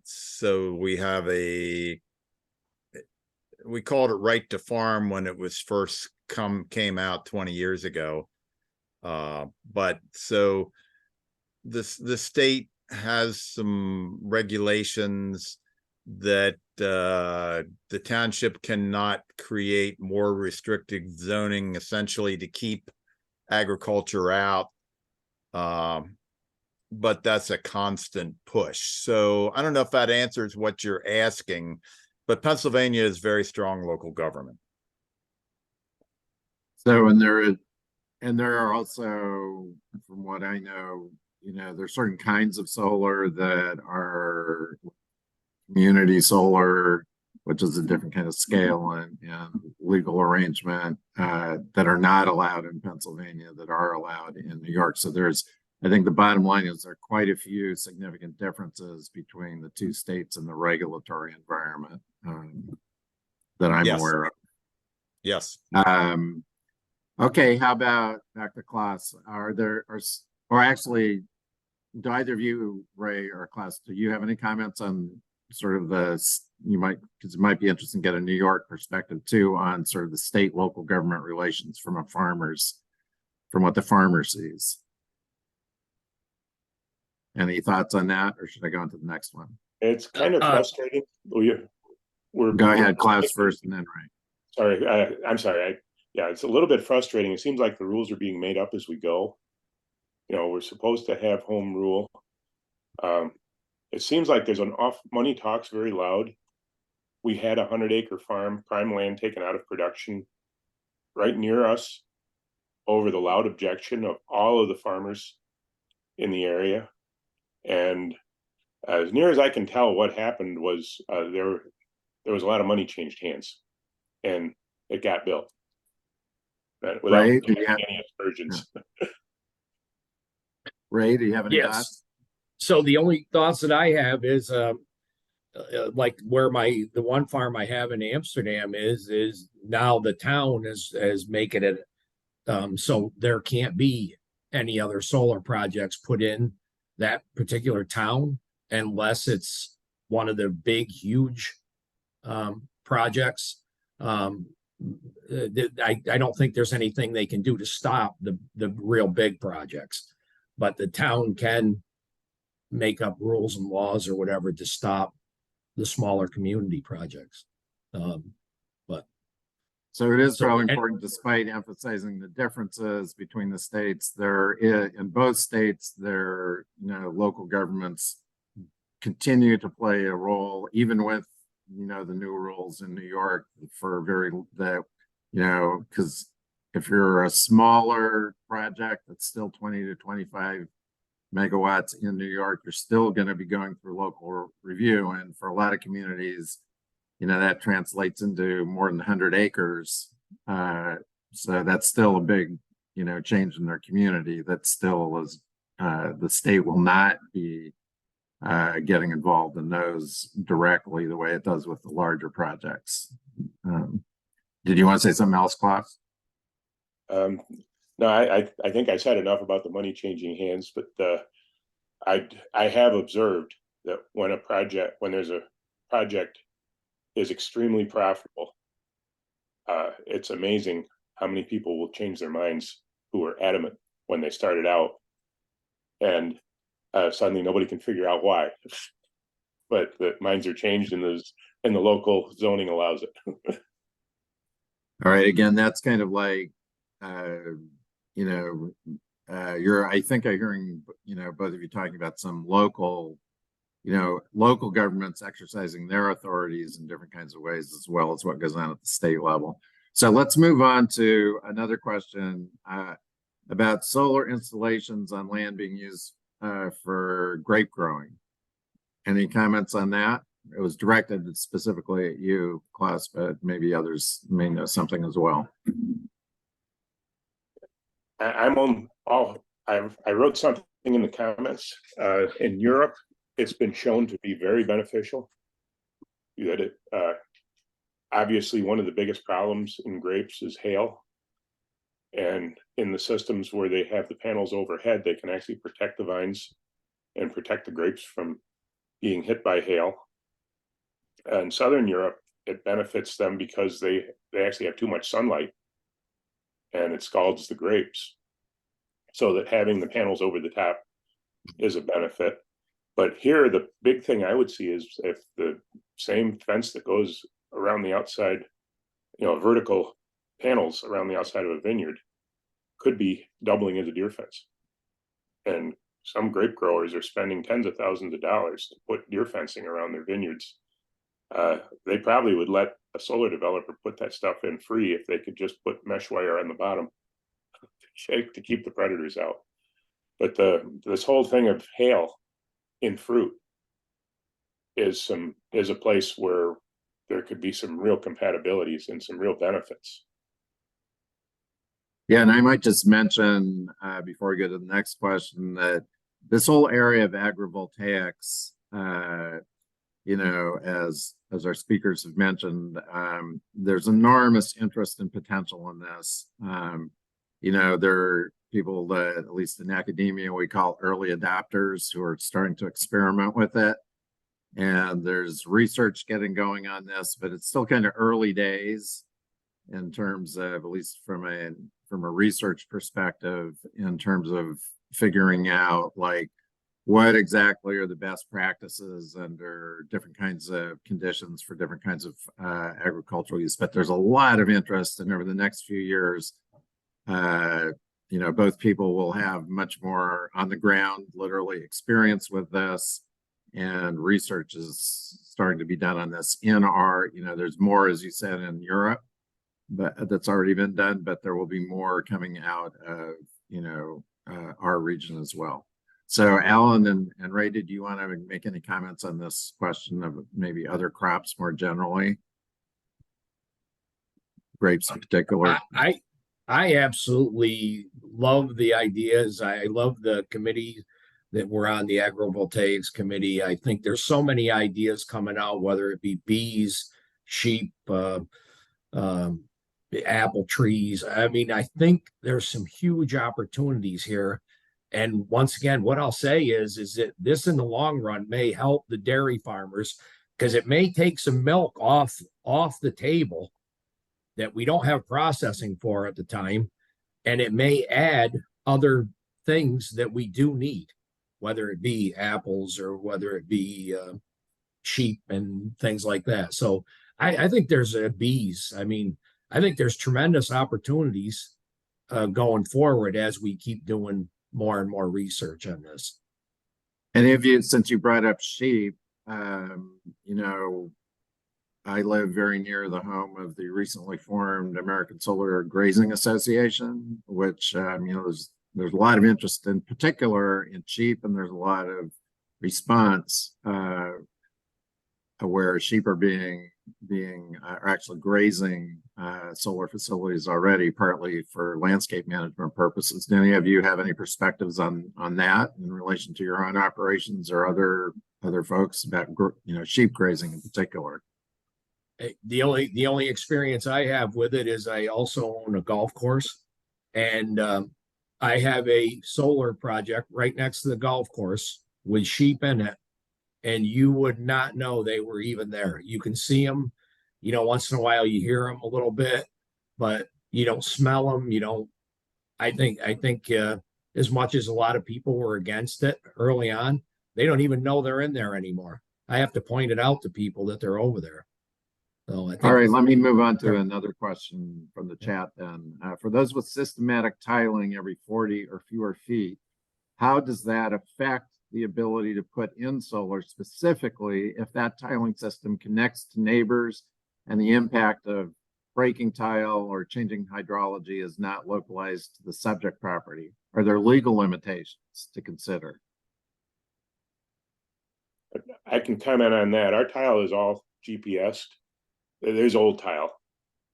So we have we called it right to farm when it was first came out 20 years ago. But so the state has some regulations that the township cannot create more restrictive zoning, essentially to keep agriculture out. But that's a constant push. So I don't know if that answers what you're asking, but Pennsylvania is very strong local government. So, and there are also, from what I know, there's certain kinds of solar that are community solar, which is a different kind of scale and legal arrangement, that are not allowed in Pennsylvania that are allowed in New York. So I think the bottom line is there are quite a few significant differences between the two states and the regulatory environment, that I'm Yes. aware of. Yes. Okay, how about Dr. Klaas? Or actually, do either of you, Ray or Klaas, do you have any comments on sort of because it might be interesting to get a New York perspective too on sort of the state local government relations from what the farmer sees. Any thoughts on that, or should I go on to the next one? It's kind of frustrating. Go ahead, Klaus first and then Ray. Sorry, I'm sorry. Yeah, it's a little bit frustrating. It seems like the rules are being made up as we go. We're supposed to have home rule. It seems like there's money talks very loud. We had a 100-acre farm, prime land taken out of production right near us over the loud objection of all of the farmers in the area. And as near as I can tell, what happened was there was a lot of money changed hands, and it got built without Ray, any aspersions. Ray, do you have any Yes. thoughts? So the only thoughts that I have is like where the one farm I have in Amsterdam is now the town is making it so there can't be any other solar projects put in that particular town unless it's one of the big huge projects. I don't think there's anything they can do to stop the real big projects, but the town can make up rules and laws or whatever to stop the smaller community projects. So it is So- probably important, despite emphasizing the differences between the states, in both states, local governments continue to play a role, even with, the new rules in New York because if you're a smaller project that's still 20 to 25 megawatts in New York, you're still going to be going through local review. And for a lot of communities, that translates into more than 100 acres. So that's still a big, change in their community. That still is, the state will not be getting involved in those directly the way it does with the larger projects. Did you want to say something else, Klaus? No, I think I said enough about the money changing hands, but I have observed that when there's a project is extremely profitable, it's amazing how many people will change their minds who were adamant when they started out, and suddenly nobody can figure out why. But the minds are changed and the local zoning allows it. All right. Again, that's kind of like, I think I'm hearing, both of you talking about some local governments exercising their authorities in different kinds of ways, as well as what goes on at the state level. So let's move on to another question about solar installations on land being used for grape growing. Any comments on that? It was directed specifically at you, Klaus, but maybe others may know something as well. I wrote something in the comments. In Europe, it's been shown to be very beneficial. Obviously, one of the biggest problems in grapes is hail. And in the systems where they have the panels overhead, they can actually protect the vines and protect the grapes from being hit by hail. In Southern Europe, it benefits them because they actually have too much sunlight and it scalds the grapes. So that having the panels over the top is a benefit. But here, the big thing I would see is if the same fence that goes around the outside, vertical panels around the outside of a vineyard could be doubling as a deer fence. And some grape growers are spending tens of thousands of dollars to put deer fencing around their vineyards. they probably would let a solar developer put that stuff in free if they could just put mesh wire on the bottom to keep the predators out. But this whole thing of hail in fruit is a place where there could be some real compatibilities and some real benefits. Yeah, and I might just mention before we go to the next question that this whole area of agrivoltaics, you know, as our speakers have mentioned, there's enormous interest and potential in this. You know, there are people that, at least in academia, we call early adopters who are starting to experiment with it. And there's research getting going on this, but it's still kind of early days in terms of, at least from a research perspective, in terms of figuring out like what exactly are the best practices under different kinds of conditions for different kinds of agricultural use. But there's a lot of interest, and over the next few years, you know, both people will have much more on the ground, literally experience with this, and research is starting to be done on this in our, you know, there's more, as you said, in Europe, but that's already been done, but there will be more coming out of, you know, our region as well. So Alan and Ray, did you want to make any comments on this question of maybe other crops more generally? Grapes in particular. I absolutely love the ideas. I love the committee that we're on, the agrivoltaics committee. I think there's so many ideas coming out, whether it be bees, sheep, apple trees. I mean, I think there's some huge opportunities here. And once again, what I'll say is that this in the long run may help the dairy farmers, because it may take some milk off the table that we don't have processing for at the time. And it may add other things that we do need, whether it be apples or whether it be sheep and things like that. So I think there's bees. I mean, I think there's tremendous opportunities going forward as we keep doing more and more research on this. And if you, since you brought up sheep, you know, I live very near the home of the recently formed American Solar Grazing Association, which, you know, there's a lot of interest in particular in sheep, and there's a lot of response where sheep are are actually grazing solar facilities already, partly for landscape management purposes. Do any of you have any perspectives on that in relation to your own operations or other folks about, you know, sheep grazing in particular? The only experience I have with it is I also own a golf course, and I have a solar project right next to the golf course with sheep in it, and you would not know they were even there. You can see them, you know, once in a while you hear them a little bit, but you don't smell them. You don't. I think as much as a lot of people were against it early on, they don't even know they're in there anymore. I have to point it out to people that they're over there. So I think, all right, let me move on to another question from the chat then. For those with systematic tiling every 40 or fewer feet, how does that affect the ability to put in solar, specifically if that tiling system connects to neighbors and the impact of breaking tile or changing hydrology is not localized to the subject property? Are there legal limitations to consider? I can comment on that. Our tile is all GPSed. There's old tile,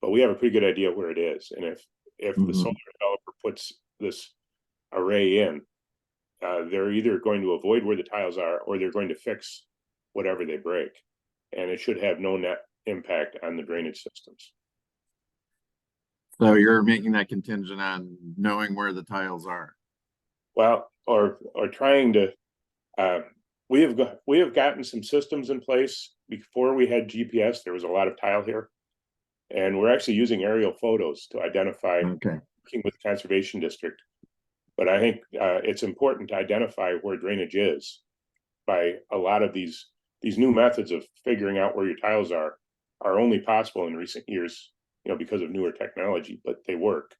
but we have a pretty good idea where it is. And if the solar developer puts this array in, they're either going to avoid where the tiles are, or they're going to fix whatever they break. And it should have no net impact on the drainage systems. So you're making that contingent on knowing where the tiles are? Well, or trying to, we have gotten some systems in place. Before we had GPS, there was a lot of tile here, and we're actually using aerial photos to identify, Okay. working with the conservation district. But I think it's important to identify where drainage is by a lot of these new methods of figuring out where your tiles are only possible in recent years, you know, because of newer technology, but they work.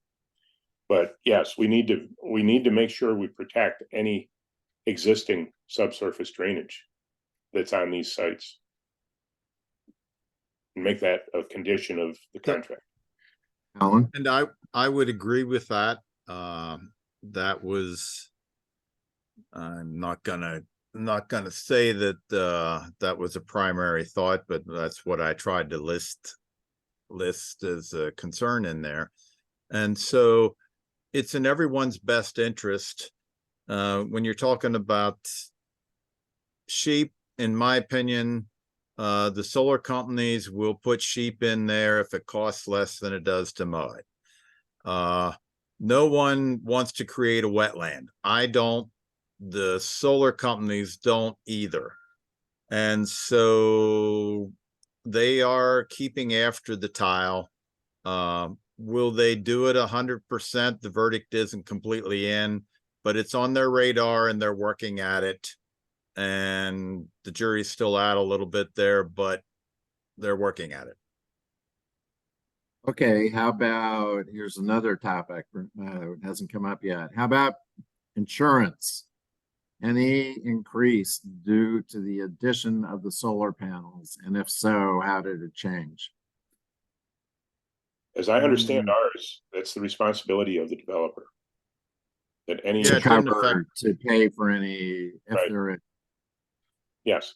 But yes, we need to make sure we protect any existing subsurface drainage that's on these sites. and make that a condition of the contract. Alan? And I would agree with that. That was, I'm not gonna say that, that was a primary thought, but that's what I tried to list as a concern in there. And so it's in everyone's best interest, when you're talking about sheep, in my opinion, the solar companies will put sheep in there if it costs less than it does to mow it. No one wants to create a wetland. I don't. The solar companies don't either. And so they are keeping after the tile. Will they do it 100%? The verdict isn't completely in, but it's on their radar and they're working at it. And the jury's still out a little bit there, but they're working at it. Okay, how about, here's another topic, it hasn't come up yet. How about insurance? Any increase due to the addition of the solar panels? And if so, how did it change? As I understand ours, that's the responsibility of the developer. That any, Yeah, To it didn't cover, affect- to pay for any, if Right. there yes,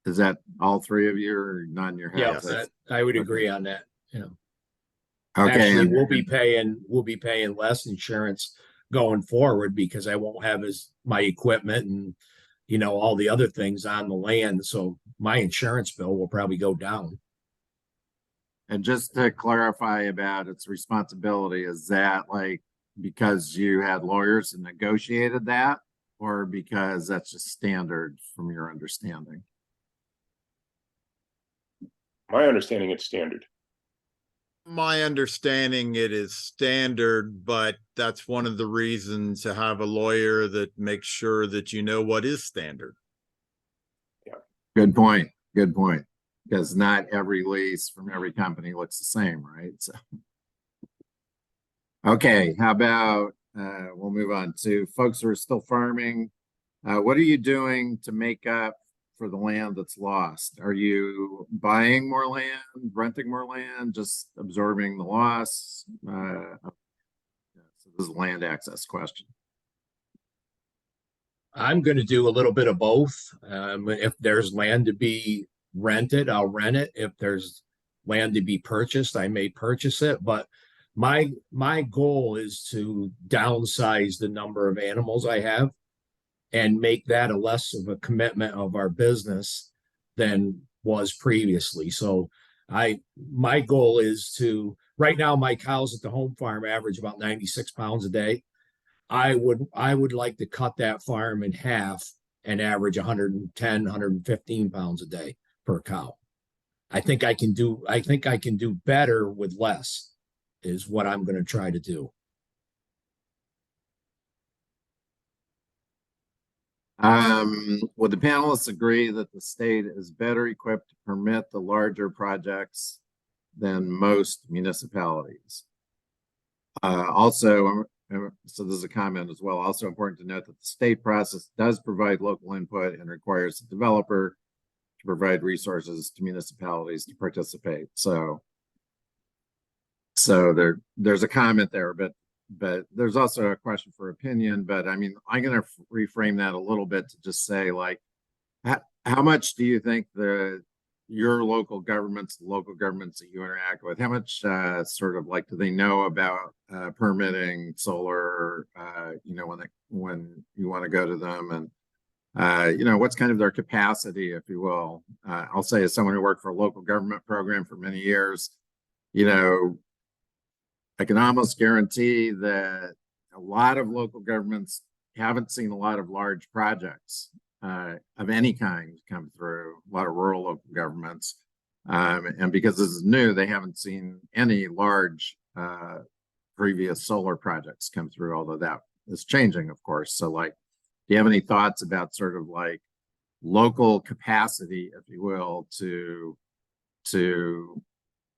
is that all three of you or not in your Yeah, heads? I would Okay. agree on that. Yeah. Okay, Actually, and we'll be paying less insurance going forward because I won't have my equipment and, all the other things on the land. So my insurance bill will probably go down. and just to clarify about its responsibility, is that like because you had lawyers and negotiated that, or because that's just standard from your understanding? my understanding it's standard. My understanding, it is standard, but that's one of the reasons to have a lawyer that makes sure that you know what is standard. Good point. Good point. Because not every lease from every company looks the same, right? So. Okay, how about we'll move on to folks who are still farming. What are you doing to make up for the land that's lost? Are you buying more land, renting more land, just absorbing the loss? So this is a land access question. I'm going to do a little bit of both. If there's land to be rented, I'll rent it. If there's land to be purchased, I may purchase it. But my goal is to downsize the number of animals I have and make that a less of a commitment of our business than was previously. So my goal is to, right now my cows at the home farm average about 96 pounds a day. I would like to cut that farm in half and average 110, 115 pounds a day per cow. I think I can do better with less is what I'm going to try to do. Would the panelists agree that the state is better equipped to permit the larger projects than most municipalities? Also, so this is a comment as well. Also important to note that the state process does provide local input and requires the developer to provide resources to municipalities to participate. So there's a comment there, but there's also a question for opinion. But I mean, I'm going to reframe that a little bit to just say, like, how much do you think your local governments, the local governments that you interact with, how much sort of like do they know about permitting solar? When you want to go to them, and what's kind of their capacity, if you will. I'll say, as someone who worked for a local government program for many years, I can almost guarantee that a lot of local governments haven't seen a lot of large projects of any kind come through, a lot of rural local governments. And because this is new, they haven't seen any large previous solar projects come through, although that is changing, of course. So, like, do you have any thoughts about sort of like local capacity, if you will, to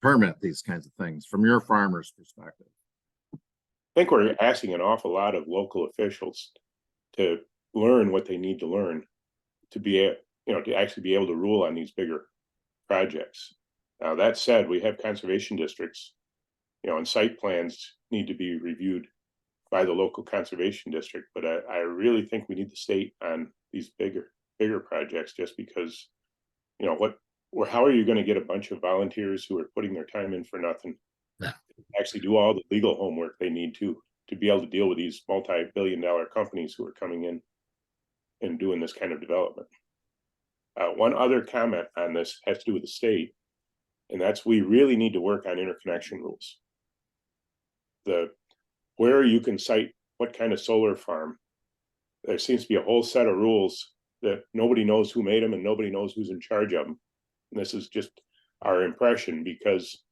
permit these kinds of things from your farmer's perspective? I think we're asking an awful lot of local officials to learn what they need to learn to be, to actually be able to rule on these bigger projects. Now, that said, we have conservation districts, and site plans need to be reviewed by the local conservation district, but I really think we need the state on these bigger projects, just because, how are you going to get a bunch of volunteers who are putting their time in for nothing, Yeah. actually do all the legal homework they need to be able to deal with these multi-billion-dollar companies who are coming in and doing this kind of development. One other comment on this has to do with the state, and that's we really need to work on interconnection rules. Where you can site what kind of solar farm, there seems to be a whole set of rules that nobody knows who made them and nobody knows who's in charge of them. And this is just our impression, because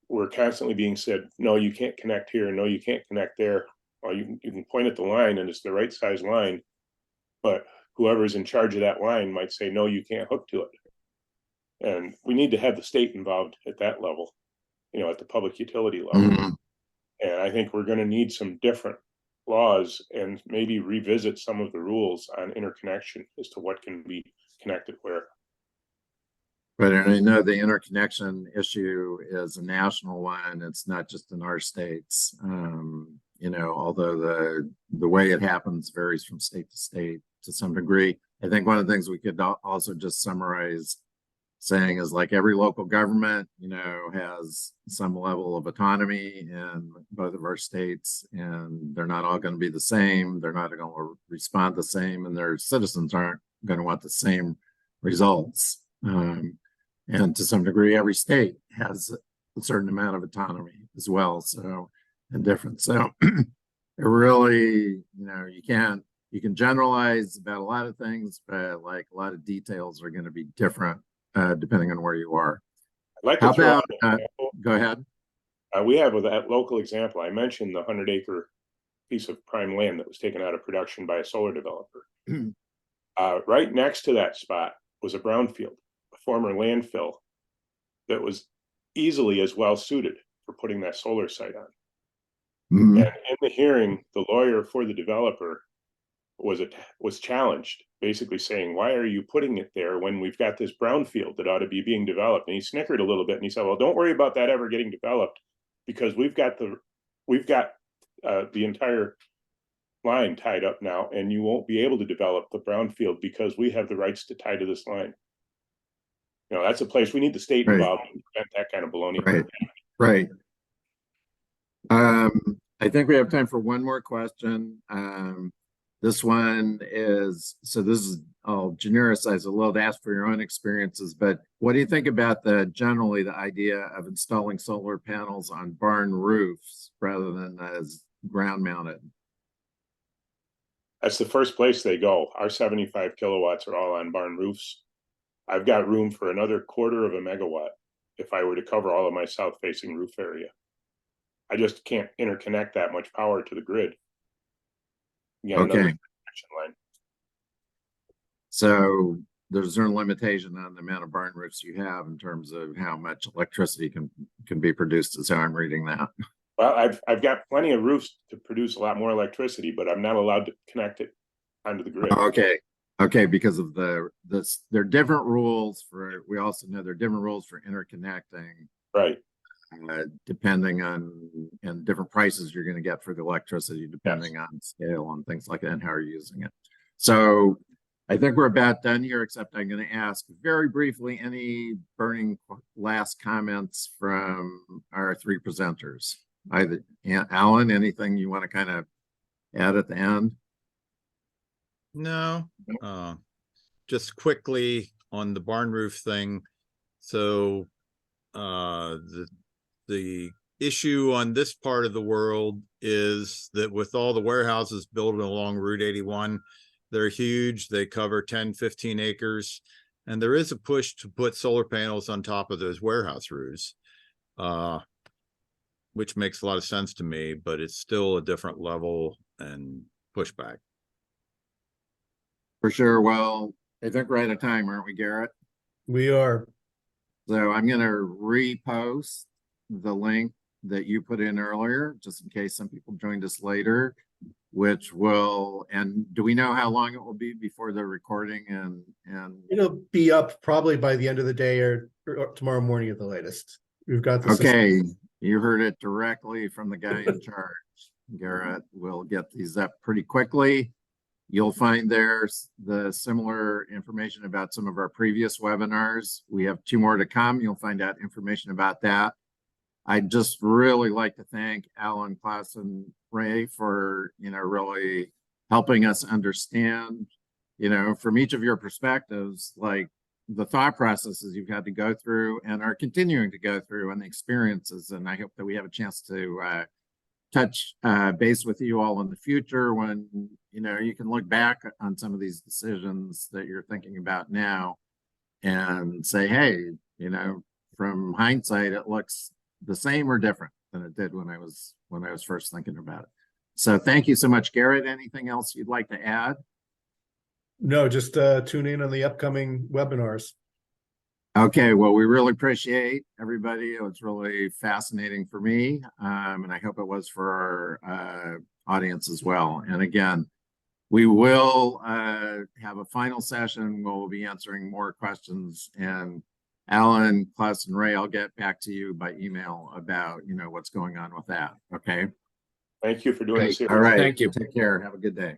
we're constantly being said, no, you can't connect here, no, you can't connect there. Well, you can point at the line and it's the right size line, but whoever's in charge of that line might say, no, you can't hook to it. And we need to have the state involved at that level, at the public utility level. Mhm. And I think we're going to need some different laws and maybe revisit some of the rules on interconnection as to what can be connected where. But I know the interconnection issue is a national one. It's not just in our states. Although the way it happens varies from state to state to some degree. I think one of the things we could also just summarize saying is, like, every local government, has some level of autonomy in both of our states, and they're not all going to be the same. They're not going to respond the same, and their citizens aren't going to want the same results. And to some degree, every state has a certain amount of autonomy as well. So, and different. So it really, you can generalize about a lot of things, but like a lot of details are going to be different depending on where you are. I'd like How to throw out about, an example. go ahead. We have that local example. I mentioned the 100-acre piece of prime land that was taken out of production by a solar developer. Right next to that spot was a brownfield, a former landfill that was easily as well suited for putting that solar site on. Mhm. And in the hearing, the lawyer for the developer was challenged, basically saying, why are you putting it there when we've got this brownfield that ought to be being developed? And he snickered a little bit and he said, well, don't worry about that ever getting developed, because we've got the entire line tied up now, and you won't be able to develop the brownfield because we have the rights to tie to this line. That's a place we need the state Right. involved to prevent that kind of baloney. Right. I think we have time for one more question. This one is, I'll genericize a little to ask for your own experiences, but what do you think about generally the idea of installing solar panels on barn roofs rather than as ground mounted? That's the first place they go. Our 75 kilowatts are all on barn roofs. I've got room for another 1/4 of a megawatt if I were to cover all of my south facing roof area. I just can't interconnect that much power to the grid. Okay. So there's a certain limitation on the amount of barn roofs you have in terms of how much electricity can be produced, is how I'm reading that. Well, I've got plenty of roofs to produce a lot more electricity, but I'm not allowed to connect it onto the grid. Okay, because of there are different rules we also know there are different rules for interconnecting. Right. Depending on, and different prices you're going to get for the electricity depending on scale and things like that and how you're using it. So I think we're about done here, except I'm going to ask very briefly any burning last comments from our three presenters. Either Alan, anything you want to kind of add at the end? No, just quickly on the barn roof thing. So the issue on this part of the world is that with all the warehouses built along Route 81, they're huge. They cover 10, 15 acres. And there is a push to put solar panels on top of those warehouse roofs, which makes a lot of sense to me, but it's still a different level and pushback. For sure. Well, I think we're out of time, aren't we, Garrett? We are. So I'm going to repost the link that you put in earlier, just in case some people joined us later. which will, and do we know how long it will be before the recording and It'll be up probably by the end of the day or tomorrow morning at the latest. We've got the system. okay, you heard it directly from the guy in charge. Garrett will get these up pretty quickly. You'll find there's the similar information about some of our previous webinars. We have 2 more to come. You'll find out information about that. I'd just really like to thank Alan, Klaus, and Ray for, really helping us understand, from each of your perspectives, like the thought processes you've had to go through and are continuing to go through and the experiences. And I hope that we have a chance to touch base with you all in the future when, you can look back on some of these decisions that you're thinking about now and say, hey, from hindsight, it looks the same or different than it did when I was first thinking about it. So thank you so much, Garrett. Anything else you'd like to add? No, just tune in on the upcoming webinars. Okay, well, we really appreciate everybody. It was really fascinating for me, and I hope it was for our audience as well. And again, we will have a final session. We'll be answering more questions. And Alan, Klaus, and Ray, I'll get back to you by email about, what's going on with that. Okay. Thank you for doing this. All right. Thank you. Take care. Have a good day.